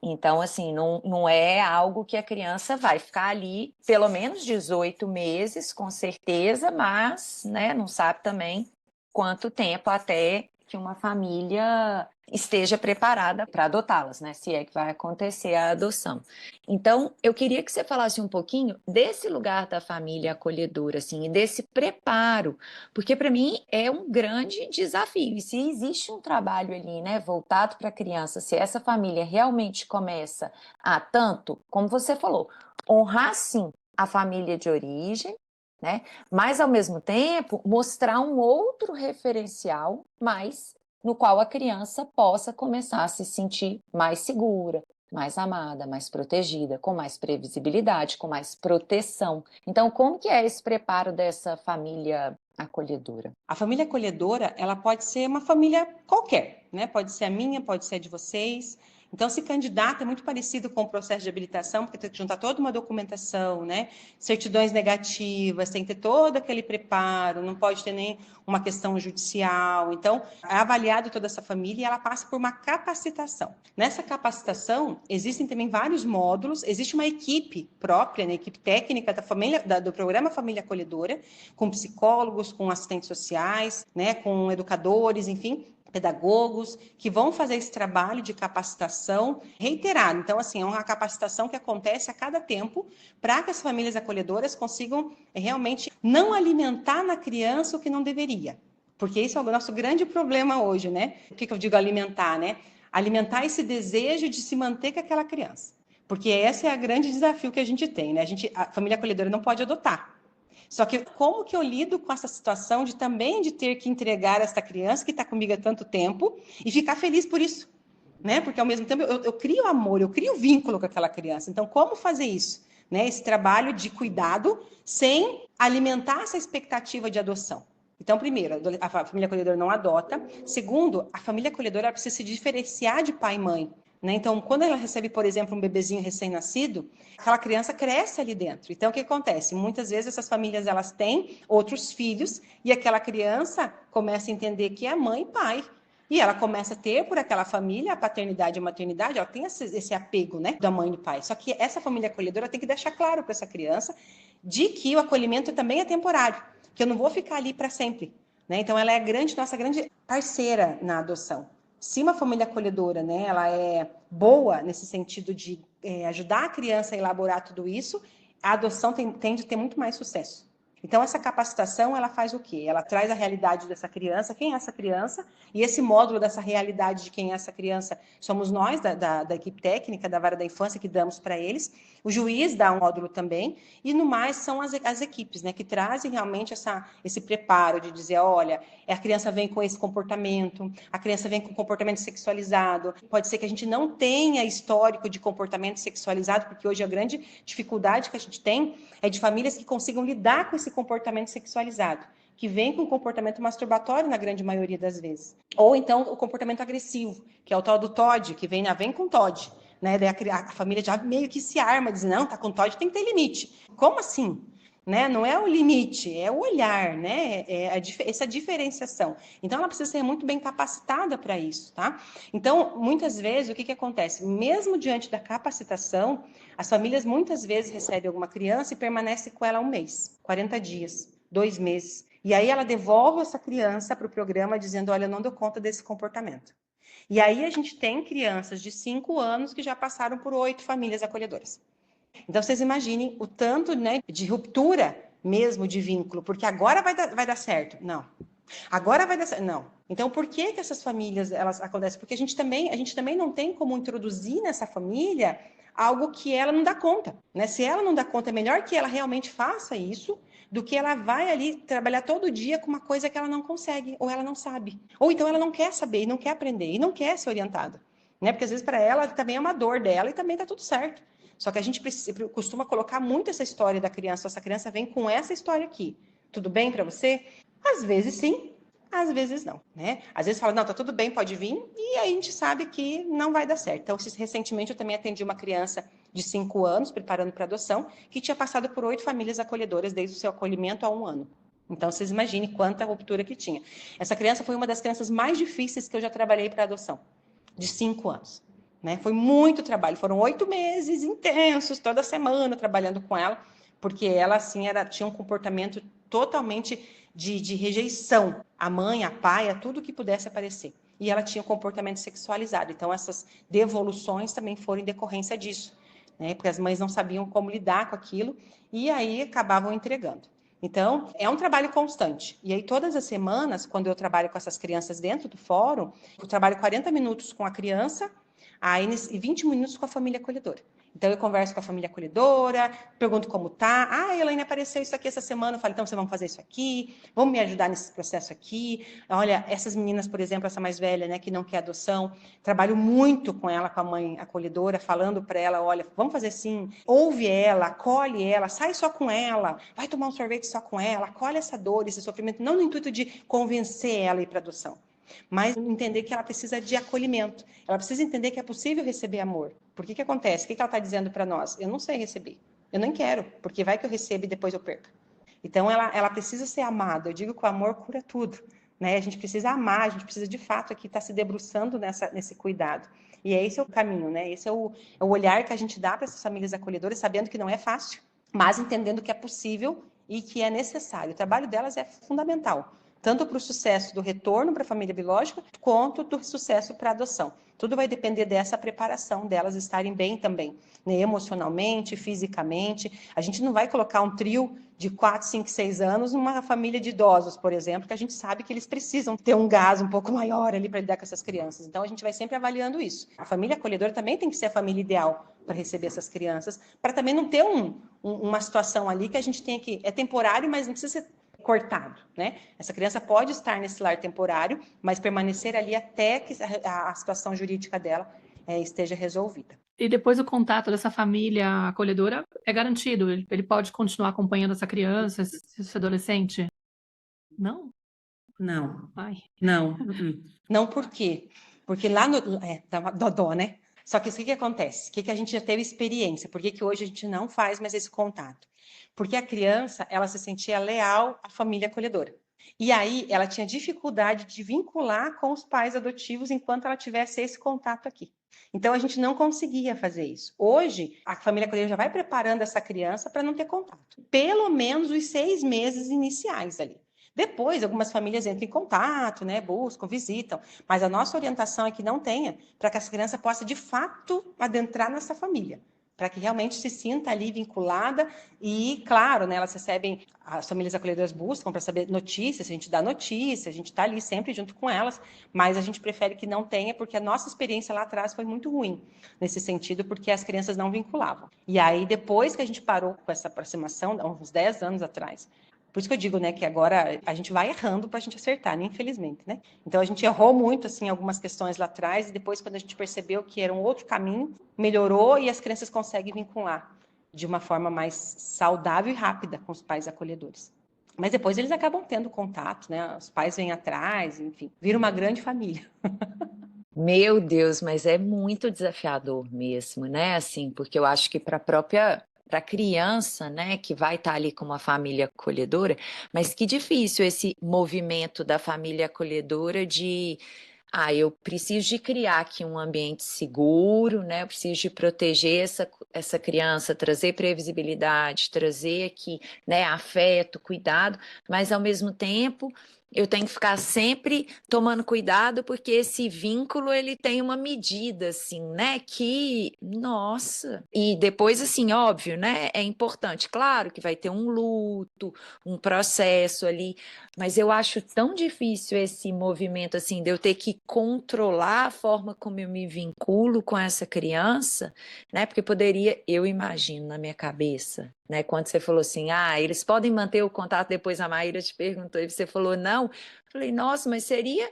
Então, assim, não é algo que a criança vai ficar ali pelo menos 18 meses, com certeza, mas, né, não sabe também quanto tempo até que uma família esteja preparada para adotá-las, né? Se é que vai acontecer a adoção. Então, eu queria que você falasse um pouquinho desse lugar da família acolhedora, assim, e desse preparo, porque para mim é um grande desafio. E se existe um trabalho ali, né, voltado para a criança, se essa família realmente começa a tanto, como você falou, honrar sim a família de origem, né? Mas, ao mesmo tempo, mostrar um outro referencial, mas no qual a criança possa começar a se sentir mais segura, mais amada, mais protegida, com mais previsibilidade, com mais proteção. Então, como que é esse preparo dessa família acolhedora? A família acolhedora, ela pode ser uma família qualquer, né? Pode ser a minha, pode ser a de vocês. Então, se candidata é muito parecido com o processo de habilitação, porque tem que juntar toda uma documentação, né? Certidões negativas, tem que ter todo aquele preparo, não pode ter nem uma questão judicial. Então, é avaliado toda essa família e ela passa por uma capacitação. Nessa capacitação, existem também vários módulos, existe uma equipe própria, né, equipe técnica da família, do programa Família Acolhedora, com psicólogos, com assistentes sociais, né, com educadores, enfim, pedagogos, que vão fazer esse trabalho de capacitação reiterado. Então, assim, é uma capacitação que acontece a cada tempo para que as famílias acolhedoras consigam realmente não alimentar na criança o que não deveria. Porque esse é o nosso grande problema hoje, né? O que eu digo alimentar, né? Alimentar esse desejo de se manter com aquela criança. Porque esse é o grande desafio que a gente tem, né? A família acolhedora não pode adotar. Só que como que eu lido com essa situação de também de ter que entregar essa criança que está comigo há tanto tempo e ficar feliz por isso, né? Porque ao mesmo tempo eu crio amor, eu crio vínculo com aquela criança. Então, como fazer isso? Né? Esse trabalho de cuidado sem alimentar essa expectativa de adoção. Então, primeiro, a família acolhedora não adota. Segundo, a família acolhedora precisa se diferenciar de pai e mãe. Né? Então, quando ela recebe, por exemplo, um bebezinho recém-nascido, aquela criança cresce ali dentro. Então, o que acontece? Muitas vezes essas famílias elas têm outros filhos e aquela criança começa a entender que é mãe e pai. E ela começa a ter por aquela família a paternidade e a maternidade, ela tem esse apego, né, da mãe e do pai. Só que essa família acolhedora tem que deixar claro para essa criança de que o acolhimento também é temporário, que eu não vou ficar ali para sempre. Né? Então, ela é nossa grande parceira na adoção. Se uma família acolhedora, né, ela é boa nesse sentido de ajudar a criança a elaborar tudo isso, a adoção tende a ter muito mais sucesso. Então, essa capacitação, ela faz o quê? Ela traz a realidade dessa criança, quem é essa criança, e esse módulo dessa realidade de quem é essa criança somos nós, da equipe técnica, da vara da infância, que damos para eles. O juiz dá um módulo também, e no mais são as equipes, né, que trazem realmente esse preparo de dizer, olha, a criança vem com esse comportamento, a criança vem com comportamento sexualizado, pode ser que a gente não tenha histórico de comportamento sexualizado, porque hoje a grande dificuldade que a gente tem é de famílias que consigam lidar com esse comportamento sexualizado, que vem com comportamento masturbatório na grande maioria das vezes. Ou então o comportamento agressivo, que é o tal do TOD, que vem com TOD. Né? Daí a família já meio que se arma, diz, não, tá com TOD, tem que ter limite. Como assim? Né? Não é o limite, é o olhar, né? Essa diferenciação. Então, ela precisa ser muito bem capacitada para isso, tá? Então, muitas vezes, o que acontece? Mesmo diante da capacitação, as famílias muitas vezes recebem alguma criança e permanecem com ela 1 mês, 40 dias, 2 meses. E aí ela devolve essa criança para o programa dizendo, olha, eu não dou conta desse comportamento. E aí a gente tem crianças de 5 anos que já passaram por 8 famílias acolhedoras. Então, vocês imaginem o tanto, né, de ruptura mesmo de vínculo, porque agora vai dar certo. Não. Agora vai dar certo. Não. Então, por que essas famílias elas acontecem? Porque a gente também não tem como introduzir nessa família algo que ela não dá conta. Né? Se ela não dá conta, é melhor que ela realmente faça isso do que ela vai ali trabalhar todo dia com uma coisa que ela não consegue, ou ela não sabe. Ou então ela não quer saber, e não quer aprender, e não quer ser orientada. Né? Porque às vezes para ela também é uma dor dela e também está tudo certo. Só que a gente costuma colocar muito essa história da criança. Essa criança vem com essa história aqui. Tudo bem para você? Às vezes sim, às vezes não, né? Às vezes fala, não, tá tudo bem, pode vir. E aí a gente sabe que não vai dar certo. Então, recentemente eu também atendi uma criança de 5 anos, preparando para adoção, que tinha passado por 8 famílias acolhedoras desde o seu acolhimento há 1 ano. Então, vocês imaginem quanta ruptura que tinha. Essa criança foi uma das crianças mais difíceis que eu já trabalhei para adoção, de 5 anos. Né? Foi muito trabalho, foram 8 meses intensos, toda semana trabalhando com ela, porque ela assim tinha um comportamento totalmente de rejeição à mãe, à pai, a tudo que pudesse aparecer. E ela tinha um comportamento sexualizado. Então, essas devoluções também foram em decorrência disso, né? Porque as mães não sabiam como lidar com aquilo e aí acabavam entregando. Então, é um trabalho constante. E aí, todas as semanas, quando eu trabalho com essas crianças dentro do fórum, eu trabalho 40 minutos com a criança, aí 20 minutos com a família acolhedora. Então, eu converso com a família acolhedora, pergunto como tá. Ah, Elaine, apareceu isso aqui essa semana. Eu falo, então, vocês vão fazer isso aqui, vamos me ajudar nesse processo aqui. Olha, essas meninas, por exemplo, essa mais velha, né, que não quer adoção, trabalho muito com ela, com a mãe acolhedora, falando para ela, olha, vamos fazer assim, ouve ela, acolhe ela, sai só com ela, vai tomar um sorvete só com ela, acolhe essa dor, esse sofrimento, não no intuito de convencer ela a ir para adoção, mas entender que ela precisa de acolhimento, ela precisa entender que é possível receber amor. Por que acontece? O que ela está dizendo para nós? Eu não sei receber, eu nem quero, porque vai que eu recebo e depois eu perco. Então, ela precisa ser amada. Eu digo que o amor cura tudo, né? A gente precisa amar, a gente precisa, de fato, aqui estar se debruçando nesse cuidado. E esse é o caminho, né? Esse é o olhar que a gente dá para essas famílias acolhedoras, sabendo que não é fácil, mas entendendo que é possível e que é necessário. O trabalho delas é fundamental, tanto para o sucesso do retorno para a família biológica, quanto do sucesso para a adoção. Tudo vai depender dessa preparação delas estarem bem também, né? Emocionalmente, fisicamente. A gente não vai colocar um trio de 4, 5, 6 anos numa família de idosos, por exemplo, que a gente sabe que eles precisam ter um gás um pouco maior ali para lidar com essas crianças. Então, a gente vai sempre avaliando isso. A família acolhedora também tem que ser a família ideal para receber essas crianças, para também não ter uma situação ali que a gente tenha que... É temporário, mas não precisa ser cortado, né? Essa criança pode estar nesse lar temporário, mas permanecer ali até que a situação jurídica dela esteja resolvida. E depois o contato dessa família acolhedora é garantido? Ele pode continuar acompanhando essa criança, esse adolescente? Não? Não, Ai. não. Não por quê? Porque lá no... dá dó, né? Só que o que acontece? O que a gente já teve experiência? Por que hoje a gente não faz mais esse contato? Porque a criança, ela se sentia leal à família acolhedora. E aí, ela tinha dificuldade de vincular com os pais adotivos enquanto ela tivesse esse contato aqui. Então, a gente não conseguia fazer isso. Hoje, a família acolhedora já vai preparando essa criança para não ter contato. Pelo menos os 6 meses iniciais ali. Depois, algumas famílias entram em contato, né, buscam, visitam, mas a nossa orientação é que não tenha, para que essa criança possa, de fato, adentrar nessa família, para que realmente se sinta ali vinculada e, claro, né, elas recebem, as famílias acolhedoras buscam para saber notícias, a gente dá notícia, a gente está ali sempre junto com elas, mas a gente prefere que não tenha, porque a nossa experiência lá atrás foi muito ruim, nesse sentido, porque as crianças não vinculavam. E aí, depois que a gente parou com essa aproximação, há uns 10 anos atrás, por isso que eu digo, né, que agora a gente vai errando para a gente acertar, né, infelizmente, né? Então a gente errou muito, assim, algumas questões lá atrás, e depois, quando a gente percebeu que era um outro caminho, melhorou e as crianças conseguem vincular de uma forma mais saudável e rápida com os pais acolhedores. Mas depois eles acabam tendo contato, né? Os pais vêm atrás, enfim, vira uma grande família. Meu Deus, mas é muito desafiador mesmo, né? Assim, porque eu acho que para a criança, né, que vai estar ali com uma família acolhedora, mas que difícil esse movimento da família acolhedora de eu preciso de criar aqui um ambiente seguro, né? Eu preciso de proteger essa criança, trazer previsibilidade, trazer aqui, né, afeto, cuidado, mas ao mesmo tempo eu tenho que ficar sempre tomando cuidado, porque esse vínculo, ele tem uma medida, assim, né, que, nossa, e depois, assim, óbvio, né, é importante, claro que vai ter um luto, um processo ali, mas eu acho tão difícil esse movimento, assim, de eu ter que controlar a forma como eu me vinculo com essa criança, né, porque poderia, eu imagino na minha cabeça, né, quando você falou assim, eles podem manter o contato, depois a Maíra te perguntou e você falou não, eu falei, nossa, mas seria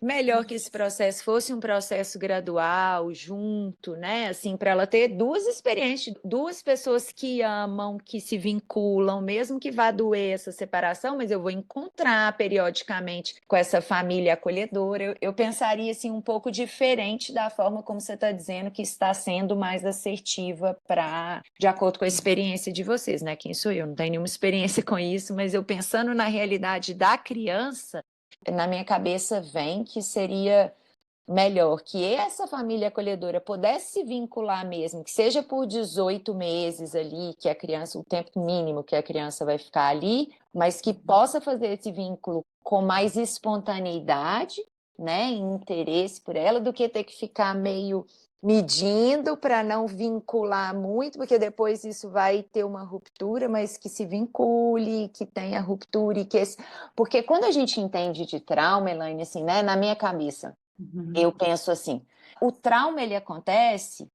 melhor que esse processo fosse um processo gradual, junto, né? Assim, para ela ter duas experiências, duas pessoas que amam, que se vinculam, mesmo que vá doer essa separação, mas eu vou encontrar periodicamente com essa família acolhedora. Eu pensaria assim um pouco diferente da forma como você está dizendo que está sendo mais assertiva de acordo com a experiência de vocês, né? Quem sou eu? Não tenho nenhuma experiência com isso, mas eu pensando na realidade da criança, na minha cabeça vem que seria melhor que essa família acolhedora pudesse se vincular mesmo, que seja por 18 meses ali, que a criança, o tempo mínimo que a criança vai ficar ali, mas que possa fazer esse vínculo com mais espontaneidade, né, e interesse por ela, do que ter que ficar meio medindo para não vincular muito, porque depois isso vai ter uma ruptura, mas que se vincule, que tenha ruptura e que porque quando a gente entende de trauma, Elaine, assim, né, na minha cabeça, eu penso assim, o trauma ele acontece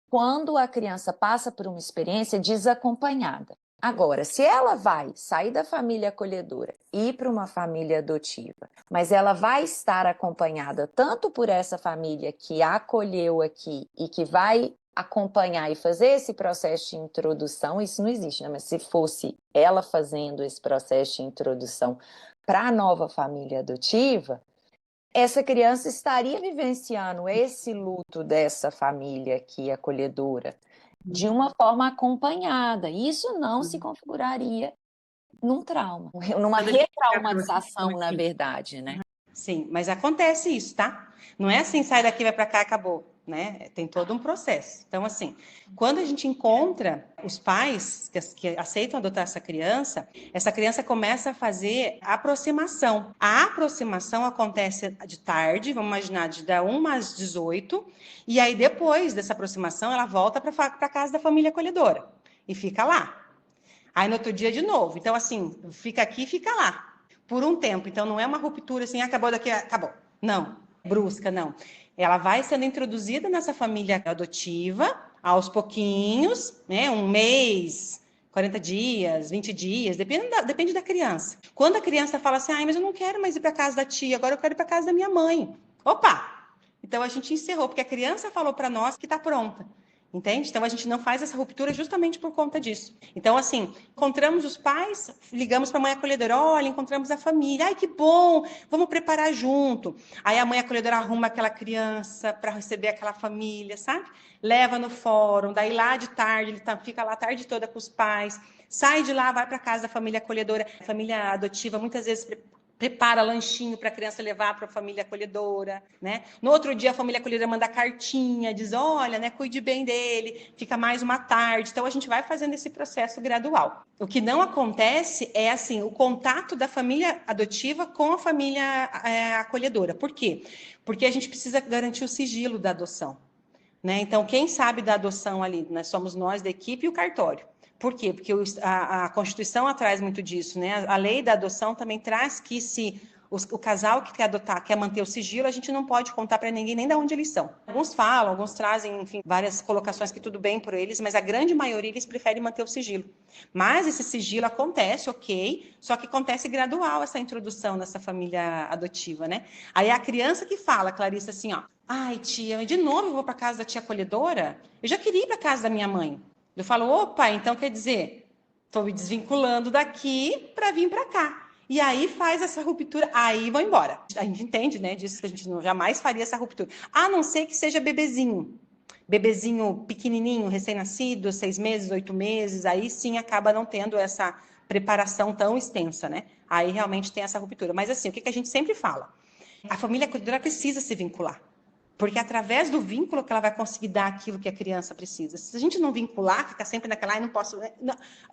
quando a criança passa por uma experiência desacompanhada. Agora, se ela vai sair da família acolhedora e ir para uma família adotiva, mas ela vai estar acompanhada tanto por essa família que a acolheu aqui e que vai acompanhar e fazer esse processo de introdução, isso não existe, né? Mas se fosse ela fazendo esse processo de introdução para a nova família adotiva, essa criança estaria vivenciando esse luto dessa família aqui acolhedora de uma forma acompanhada. Isso não se configuraria num trauma, numa retraumatização, na verdade, né? Sim, mas acontece isso, tá? Não é assim, sai daqui, vai para cá, acabou, né? Tem todo um processo. Então, assim, quando a gente encontra os pais que aceitam adotar essa criança começa a fazer aproximação. A aproximação acontece de tarde, vamos imaginar, de dar 1 às 18, e aí depois dessa aproximação, ela volta para a casa da família acolhedora e fica lá. Aí no outro dia de novo. Então, assim, fica aqui e fica lá. Por um tempo. Então, não é uma ruptura assim, acabou daqui, acabou. Não, brusca, não. Ela vai sendo introduzida nessa família adotiva, aos pouquinhos, né? 1 mês, 40 dias, 20 dias, depende da criança. Quando a criança fala assim, mas eu não quero mais ir para casa da tia, agora eu quero ir para casa da minha mãe. Opa! Então, a gente encerrou, porque a criança falou para nós que está pronta. Entende? Então, a gente não faz essa ruptura justamente por conta disso. Então, assim, encontramos os pais, ligamos para a mãe acolhedora, olha, encontramos a família, ai, que bom, vamos preparar junto. Aí a mãe acolhedora arruma aquela criança para receber aquela família, sabe? Leva no fórum, daí lá de tarde, ele fica lá a tarde toda com os pais, sai de lá, vai para casa da família acolhedora. A família adotiva, muitas vezes, prepara lanchinho para a criança levar para a família acolhedora, né? No outro dia, a família acolhedora manda cartinha, diz, olha, né, cuide bem dele, fica mais uma tarde. Então, a gente vai fazendo esse processo gradual. O que não acontece é, assim, o contato da família adotiva com a família acolhedora. Por quê? Porque a gente precisa garantir o sigilo da adoção, né? Então, quem sabe da adoção ali, nós somos nós da equipe e o cartório. Por quê? Porque a Constituição traz muito disso, né? A lei da adoção também traz que se o casal que quer adotar quer manter o sigilo, a gente não pode contar para ninguém nem de onde eles são. Alguns falam, alguns trazem, enfim, várias colocações que tudo bem por eles, mas a grande maioria eles preferem manter o sigilo. Mas esse sigilo acontece, ok, só que acontece gradual essa introdução nessa família adotiva, né? Aí a criança que fala, Clarissa, assim, ó, ai, tia, de novo eu vou para casa da tia acolhedora? Eu já queria ir para casa da minha mãe. Eu falo, opa, então quer dizer, estou me desvinculando daqui para vir para cá. E aí faz essa ruptura, aí vão embora. A gente entende, né, disso que a gente jamais faria essa ruptura. A não ser que seja bebezinho. Bebezinho pequenininho, recém-nascido, 6 meses, 8 meses, aí sim acaba não tendo essa preparação tão extensa, né? Aí realmente tem essa ruptura. Mas assim, o que a gente sempre fala? A família acolhedora precisa se vincular. Porque é através do vínculo que ela vai conseguir dar aquilo que a criança precisa. Se a gente não vincular, ficar sempre naquela, não posso...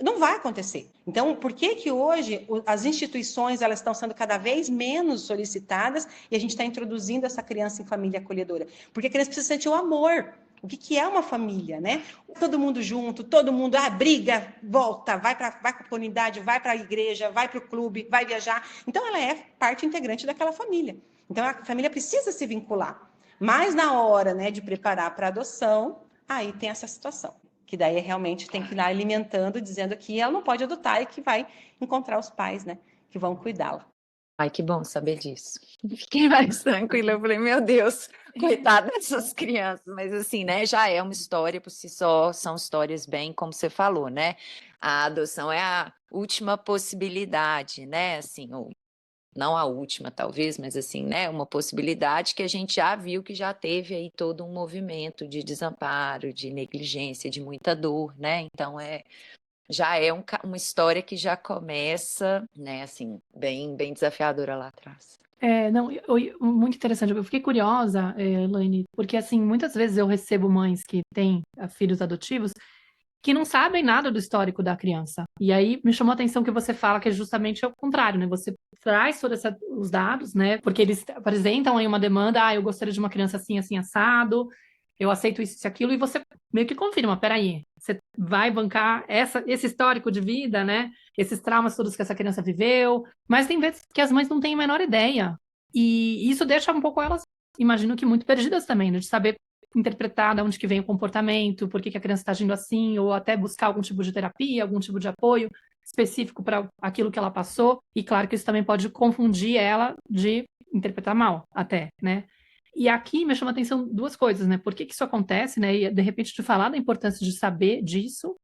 Não vai acontecer. Então, por que hoje as instituições elas estão sendo cada vez menos solicitadas e a gente está introduzindo essa criança em família acolhedora? Porque a criança precisa sentir o amor. O que é uma família, né? Todo mundo junto, todo mundo, briga, volta, vai para a comunidade, vai para a igreja, vai para o clube, vai viajar. Então, ela é parte integrante daquela família. Então, a família precisa se vincular. Mas na hora, né, de preparar para adoção, aí tem essa situação. Que daí realmente tem que ir lá alimentando, dizendo que ela não pode adotar e que vai encontrar os pais, né, que vão cuidá-la. Ai, que bom saber disso. Fiquei mais tranquila. Eu falei, meu Deus, coitada dessas crianças. Mas assim, né, já é uma história por si só, são histórias bem, como você falou, né? A adoção é a última possibilidade, né? Assim, não a última, talvez, mas assim, né? Uma possibilidade que a gente já viu que já teve aí todo um movimento de desamparo, de negligência, de muita dor, né? Então, já é uma história que já começa, né, assim, bem desafiadora lá atrás. Não, muito interessante. Eu fiquei curiosa, Elaine, porque assim, muitas vezes eu recebo mães que têm filhos adotivos que não sabem nada do histórico da criança. E aí me chamou a atenção que você fala que é justamente o contrário, né? Você traz todos os dados, né? Porque eles apresentam aí uma demanda, eu gostaria de uma criança assim, assim, assado, eu aceito isso e aquilo, e você meio que confirma, peraí, você vai bancar esse histórico de vida, né? Esses traumas todos que essa criança viveu, mas tem vezes que as mães não têm a menor ideia. E isso deixa um pouco elas, imagino que muito perdidas também, né? De saber interpretar de onde que vem o comportamento, por que a criança está agindo assim, ou até buscar algum tipo de terapia, algum tipo de apoio específico para aquilo que ela passou. E claro que isso também pode confundir ela de interpretar mal, até, né? E aqui me chama a atenção duas coisas, né? Por que isso acontece, né? E de repente de falar da importância de saber disso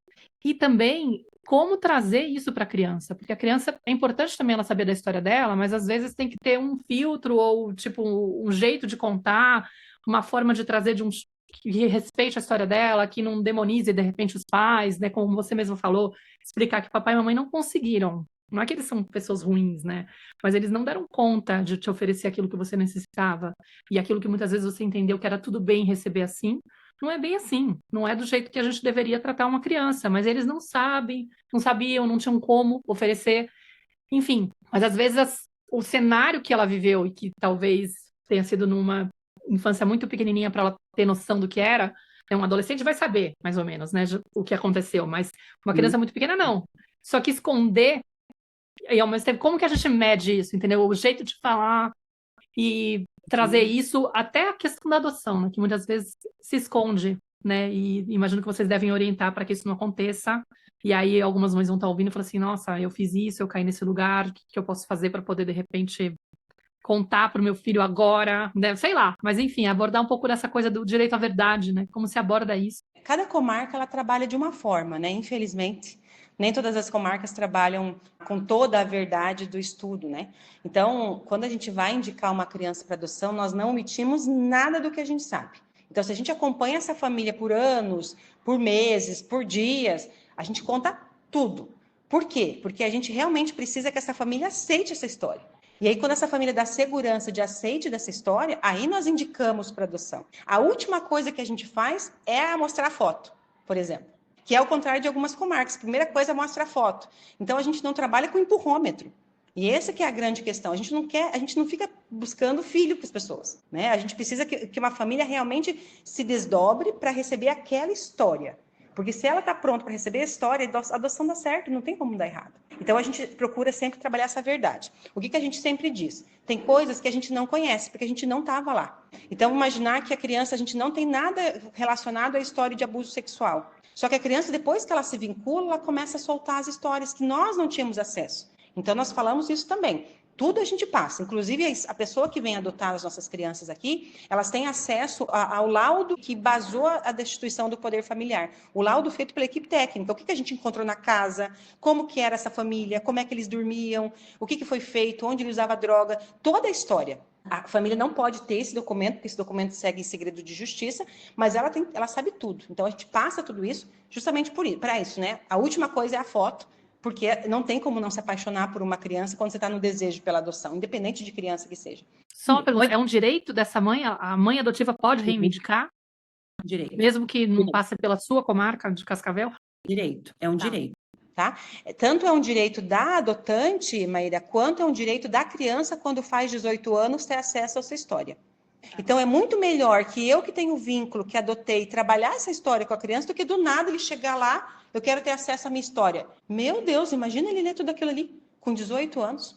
E também como trazer isso para a criança, porque a criança é importante também ela saber da história dela, mas às vezes tem que ter um filtro ou tipo um jeito de contar, uma forma de trazer de um que respeite a história dela, que não demonize de repente os pais, né? Como você mesmo falou, explicar que papai e mamãe não conseguiram. Não é que eles são pessoas ruins, né? Mas eles não deram conta de te oferecer aquilo que você necessitava e aquilo que muitas vezes você entendeu que era tudo bem receber assim. Não é bem assim, não é do jeito que a gente deveria tratar uma criança, mas eles não sabem, não sabiam, não tinham como oferecer, enfim. Mas às vezes o cenário que ela viveu e que talvez tenha sido numa infância muito pequenininha para ela ter noção do que era, um adolescente vai saber, mais ou menos, né, o que aconteceu, mas uma criança muito pequena não. Só que esconder, e ao mesmo tempo, como que a gente mede isso, entendeu? O jeito de falar e trazer isso até a questão da adoção, né, que muitas vezes se esconde, né? E imagino que vocês devem orientar para que isso não aconteça. E aí algumas mães vão estar ouvindo e falar assim, nossa, eu fiz isso, eu caí nesse lugar, o que que eu posso fazer para poder de repente contar para o meu filho agora, né? Sei lá, mas enfim, abordar um pouco dessa coisa do direito à verdade, né? Como se aborda isso. Cada comarca ela trabalha de uma forma, né? Infelizmente, nem todas as comarcas trabalham com toda a verdade do estudo, né? Então, quando a gente vai indicar uma criança para adoção, nós não omitimos nada do que a gente sabe. Então, se a gente acompanha essa família por anos, por meses, por dias, a gente conta tudo. Por quê? Porque a gente realmente precisa que essa família aceite essa história. E aí, quando essa família dá segurança de aceite dessa história, aí nós indicamos para adoção. A última coisa que a gente faz é mostrar a foto, por exemplo, que é o contrário de algumas comarcas. Primeira coisa é mostrar a foto. Então, a gente não trabalha com empurrômetro. E essa que é a grande questão. A gente não fica buscando filho para as pessoas, né? A gente precisa que uma família realmente se desdobre para receber aquela história. Porque se ela está pronta para receber a história, a adoção dá certo, não tem como dar errado. Então a gente procura sempre trabalhar essa verdade. O que a gente sempre diz? Tem coisas que a gente não conhece, porque a gente não estava lá. Então imaginar que a criança, a gente não tem nada relacionado à história de abuso sexual. Só que a criança, depois que ela se vincula, ela começa a soltar as histórias que nós não tínhamos acesso. Então nós falamos isso também. Tudo a gente passa, inclusive a pessoa que vem adotar as nossas crianças aqui, elas têm acesso ao laudo que basou a destituição do poder familiar, o laudo feito pela equipe técnica, o que a gente encontrou na casa, como que era essa família, como é que eles dormiam, o que foi feito, onde ele usava droga, toda a história. A família não pode ter esse documento, porque esse documento segue em segredo de justiça, mas ela sabe tudo. Então a gente passa tudo isso justamente para isso, né? A última coisa é a foto, porque não tem como não se apaixonar por uma criança quando você está no desejo pela adoção, independente de criança que seja. Só uma pergunta, é um direito dessa mãe? A mãe adotiva pode reivindicar? Direito. Mesmo que não passe pela sua comarca de Cascavel? Direito, é um direito. Tá? Tanto é um direito da adotante, Maíra, quanto é um direito da criança, quando faz 18 anos, ter acesso à sua história. Então, é muito melhor que eu que tenho vínculo, que adotei, trabalhar essa história com a criança, do que do nada ele chegar lá, eu quero ter acesso à minha história. Meu Deus, imagina ele ler tudo aquilo ali, com 18 anos.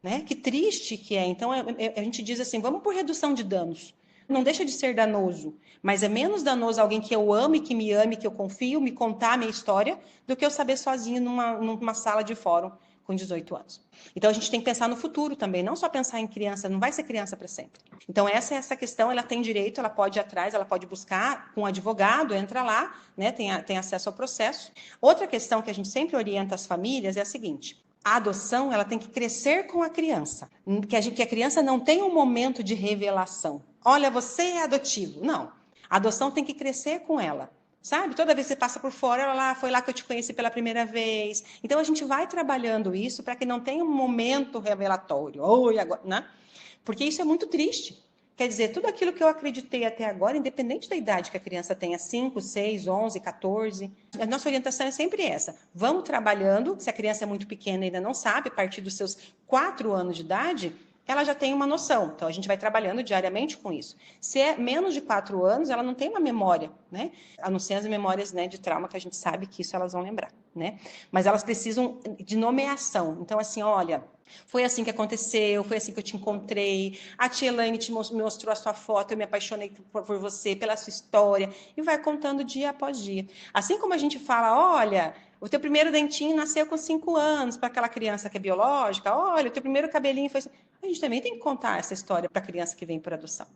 Né? Que triste que é. Então, a gente diz assim, vamos por redução de danos. Não deixa de ser danoso, mas é menos danoso alguém que eu amo e que me ame, que eu confio, me contar a minha história, do que eu saber sozinho numa sala de fórum com 18 anos. Então, a gente tem que pensar no futuro também, não só pensar em criança, não vai ser criança para sempre. Então, essa questão, ela tem direito, ela pode ir atrás, ela pode buscar com um advogado, entra lá, né, tem acesso ao processo. Outra questão que a gente sempre orienta as famílias é a seguinte: a adoção, ela tem que crescer com a criança, que a criança não tenha um momento de revelação. Olha, você é adotivo. Não. A adoção tem que crescer com ela. Sabe? Toda vez que você passa por fora, ela lá, foi lá que eu te conheci pela primeira vez. Então, a gente vai trabalhando isso para que não tenha um momento revelatório. Oi, agora, né? Porque isso é muito triste. Quer dizer, tudo aquilo que eu acreditei até agora, independente da idade que a criança tenha, 5, 6, 11, 14, a nossa orientação é sempre essa. Vamos trabalhando, se a criança é muito pequena e ainda não sabe, a partir dos seus 4 anos de idade, ela já tem uma noção. Então, a gente vai trabalhando diariamente com isso. Se é menos de 4 anos, ela não tem uma memória, né? A não ser as memórias, né, de trauma, que a gente sabe que isso elas vão lembrar, né? Mas elas precisam de nomeação. Então, assim, olha, foi assim que aconteceu, foi assim que eu te encontrei, a tia Elaine me mostrou a sua foto, eu me apaixonei por você, pela sua história, e vai contando dia após dia. Assim como a gente fala, olha, o teu primeiro dentinho nasceu com 5 anos, para aquela criança que é biológica, olha, o teu primeiro cabelinho foi... A gente também tem que contar essa história para a criança que vem por adoção.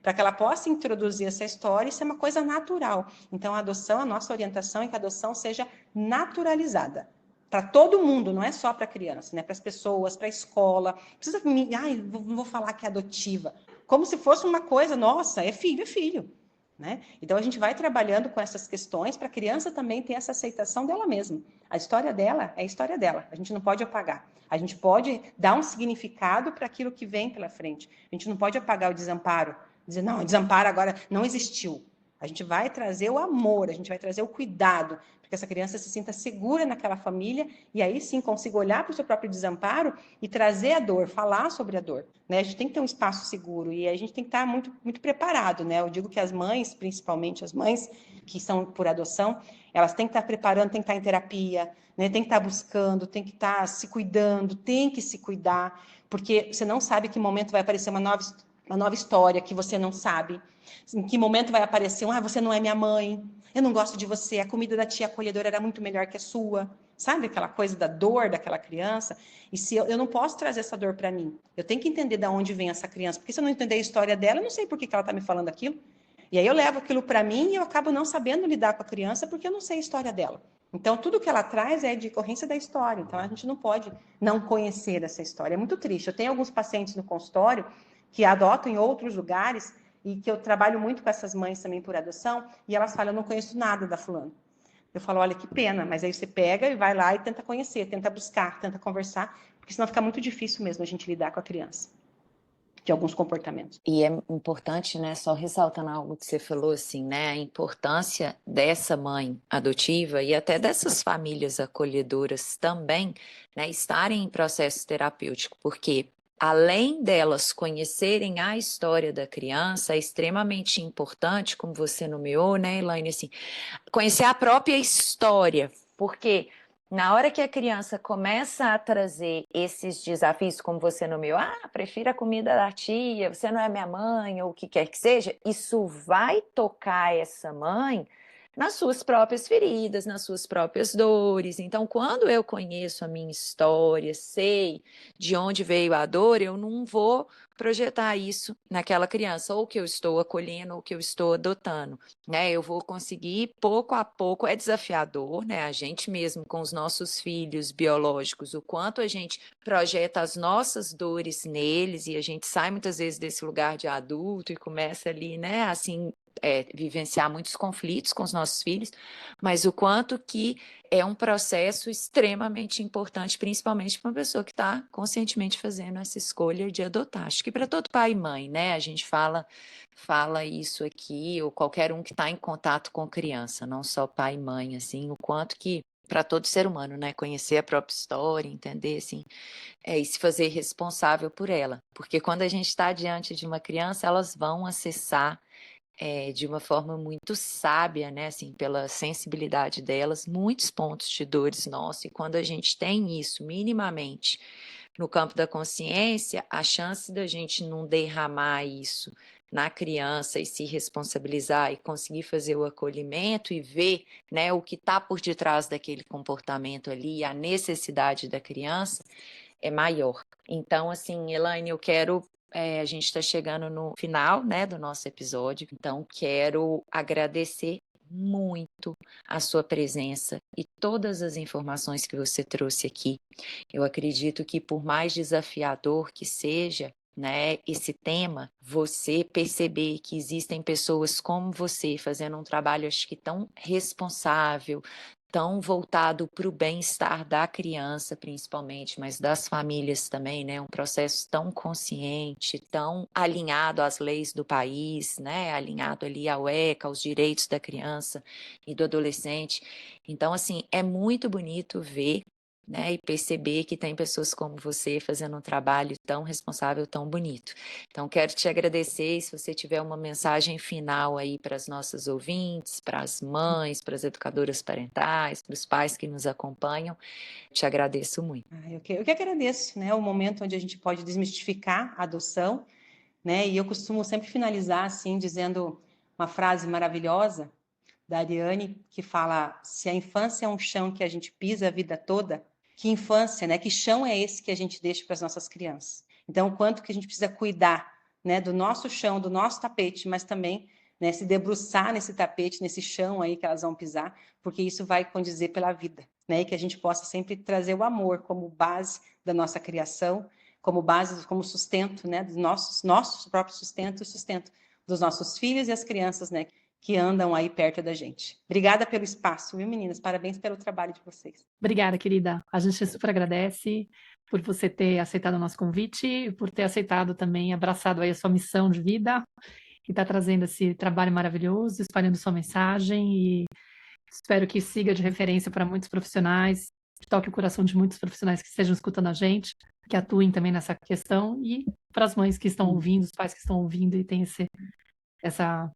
para que ela possa introduzir essa história, isso é uma coisa natural. Então, a adoção, a nossa orientação é que a adoção seja naturalizada. Para todo mundo, não é só para a criança, né? Para as pessoas, para a escola. Precisa, não vou falar que é adotiva. Como se fosse uma coisa, nossa, é filho. Né? Então, a gente vai trabalhando com essas questões para a criança também ter essa aceitação dela mesma. A história dela é a história dela, a gente não pode apagar. A gente pode dar um significado para aquilo que vem pela frente. A gente não pode apagar o desamparo, dizer, não, o desamparo agora não existiu. A gente vai trazer o amor, a gente vai trazer o cuidado, para que essa criança se sinta segura naquela família e aí sim consiga olhar para o seu próprio desamparo e trazer a dor, falar sobre a dor. Né? A gente tem que ter um espaço seguro e a gente tem que estar muito, muito preparado. Né? Eu digo que as mães, principalmente as mães que são por adoção, elas têm que estar preparando, têm que estar em terapia, né? Tem que estar buscando, tem que estar se cuidando, tem que se cuidar, porque você não sabe que momento vai aparecer uma nova história que você não sabe. Em que momento vai aparecer você não é minha mãe, eu não gosto de você, a comida da tia acolhedora era muito melhor que a sua. Sabe aquela coisa da dor daquela criança? E se eu não posso trazer essa dor para mim, eu tenho que entender de onde vem essa criança, porque se eu não entender a história dela, eu não sei por que ela está me falando aquilo. E aí eu levo aquilo para mim e eu acabo não sabendo lidar com a criança porque eu não sei a história dela. Então, tudo que ela traz é de decorrência da história. Então, a gente não pode não conhecer essa história. É muito triste. Eu tenho alguns pacientes no consultório que adotam em outros lugares e que eu trabalho muito com essas mães também por adoção, e elas falam, eu não conheço nada da fulana. Eu falo, olha que pena, mas aí você pega e vai lá e tenta conhecer, tenta buscar, tenta conversar, porque senão fica muito difícil mesmo a gente lidar com a criança, de alguns comportamentos. E é importante, né, só ressaltando algo que você falou, assim, né, a importância dessa mãe adotiva e até dessas famílias acolhedoras também, né, estarem em processo terapêutico, porque além delas conhecerem a história da criança, é extremamente importante, como você nomeou, né, Elaine, assim, conhecer a própria história, porque na hora que a criança começa a trazer esses desafios, como você nomeou, prefiro a comida da tia, você não é minha mãe, ou o que quer que seja, isso vai tocar essa mãe nas suas próprias feridas, nas suas próprias dores. Então, quando eu conheço a minha história, sei de onde veio a dor, eu não vou projetar isso naquela criança, ou que eu estou acolhendo, ou que eu estou adotando, né? Eu vou conseguir, pouco a pouco, é desafiador, né? A gente mesmo com os nossos filhos biológicos, o quanto a gente projeta as nossas dores neles, e a gente sai muitas vezes desse lugar de adulto e começa ali, né, assim, vivenciar muitos conflitos com os nossos filhos, mas o quanto que é um processo extremamente importante, principalmente para uma pessoa que está conscientemente fazendo essa escolha de adotar. Acho que para todo pai e mãe, né? A gente fala isso aqui, ou qualquer um que está em contato com criança, não só pai e mãe, assim, o quanto que para todo ser humano, né? Conhecer a própria história, entender, assim, e se fazer responsável por ela. Porque quando a gente está diante de uma criança, elas vão acessar de uma forma muito sábia, né, assim, pela sensibilidade delas, muitos pontos de dores nossos, e quando a gente tem isso minimamente no campo da consciência, a chance da gente não derramar isso na criança e se responsabilizar e conseguir fazer o acolhimento e ver, né, o que está por detrás daquele comportamento ali, a necessidade da criança, é maior. Então, assim, Elaine, eu quero a gente está chegando no final, né, do nosso episódio, então quero agradecer muito a sua presença e todas as informações que você trouxe aqui. Eu acredito que por mais desafiador que seja, né, esse tema, você perceber que existem pessoas como você fazendo um trabalho, acho que tão responsável, tão voltado para o bem-estar da criança, principalmente, mas das famílias também, né? Um processo tão consciente, tão alinhado às leis do país, né? Alinhado ali ao ECA, aos direitos da criança e do adolescente. Então, assim, é muito bonito ver, né, e perceber que tem pessoas como você fazendo um trabalho tão responsável, tão bonito. Então, quero te agradecer, se você tiver uma mensagem final aí para as nossas ouvintes, para as mães, para as educadoras parentais, para os pais que nos acompanham, te agradeço muito. Eu que agradeço, né, o momento onde a gente pode desmistificar a adoção, né, e eu costumo sempre finalizar, assim, dizendo uma frase maravilhosa da Ariane, que fala, se a infância é um chão que a gente pisa a vida toda, que infância, né? Que chão é esse que a gente deixa para as nossas crianças? Então, o quanto que a gente precisa cuidar né, do nosso chão, do nosso tapete, mas também, né, se debruçar nesse tapete, nesse chão aí que elas vão pisar, porque isso vai condizer pela vida, né, e que a gente possa sempre trazer o amor como base da nossa criação, como base, como sustento, né, do nosso próprio sustento, o sustento dos nossos filhos e as crianças, né, que andam aí perto da gente. Obrigada pelo espaço, viu, meninas? Parabéns pelo trabalho de vocês. Obrigada, querida. A gente super agradece por você ter aceitado o nosso convite e por ter aceitado também, abraçado aí a sua missão de vida e está trazendo esse trabalho maravilhoso, espalhando sua mensagem e espero que siga de referência para muitos profissionais, que toque o coração de muitos profissionais que estejam escutando a gente, que atuem também nessa questão e para as mães que estão ouvindo, os pais que estão ouvindo e têm essa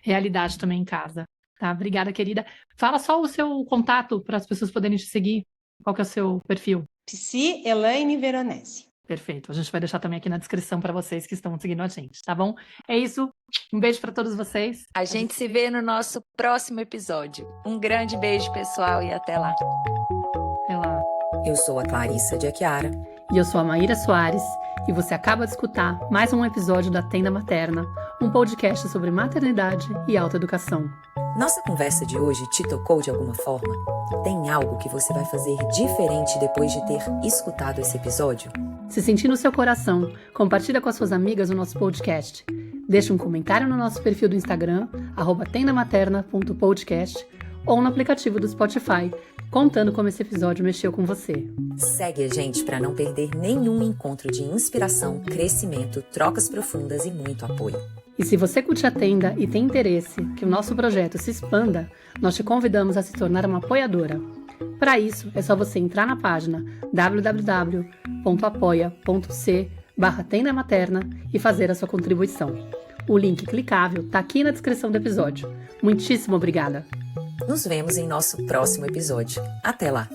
realidade também em casa. Tá? Obrigada, querida. Fala só o seu contato para as pessoas poderem te seguir. Qual que é o seu perfil? Psi Elaine Veronese. Perfeito. A gente vai deixar também aqui na descrição para vocês que estão seguindo a gente, tá bom? É isso. Um beijo para todos vocês. A gente se vê no nosso próximo episódio. Um grande beijo, pessoal, e até lá. Até lá. Eu sou a Clarissa de Aquiara. E eu sou a Maíra Soares. E você acaba de escutar mais um episódio da Tenda Materna, um podcast sobre maternidade e autoeducação. Nossa conversa de hoje te tocou de alguma forma? Tem algo que você vai fazer diferente depois de ter escutado esse episódio? Se sentir no seu coração, compartilha com as suas amigas o nosso podcast. Deixa um comentário no nosso perfil do Instagram, @tendamaterna.podcast, ou no aplicativo do Spotify, contando como esse episódio mexeu com você. Segue a gente para não perder nenhum encontro de inspiração, crescimento, trocas profundas e muito apoio. E se você curte a Tenda e tem interesse que o nosso projeto se expanda, nós te convidamos a se tornar uma apoiadora. Para isso, é só você entrar na página www.apoia.c/Tenda Materna e fazer a sua contribuição. O link clicável está aqui na descrição do episódio. Muitíssimo obrigada! Nos vemos em nosso próximo episódio. Até lá!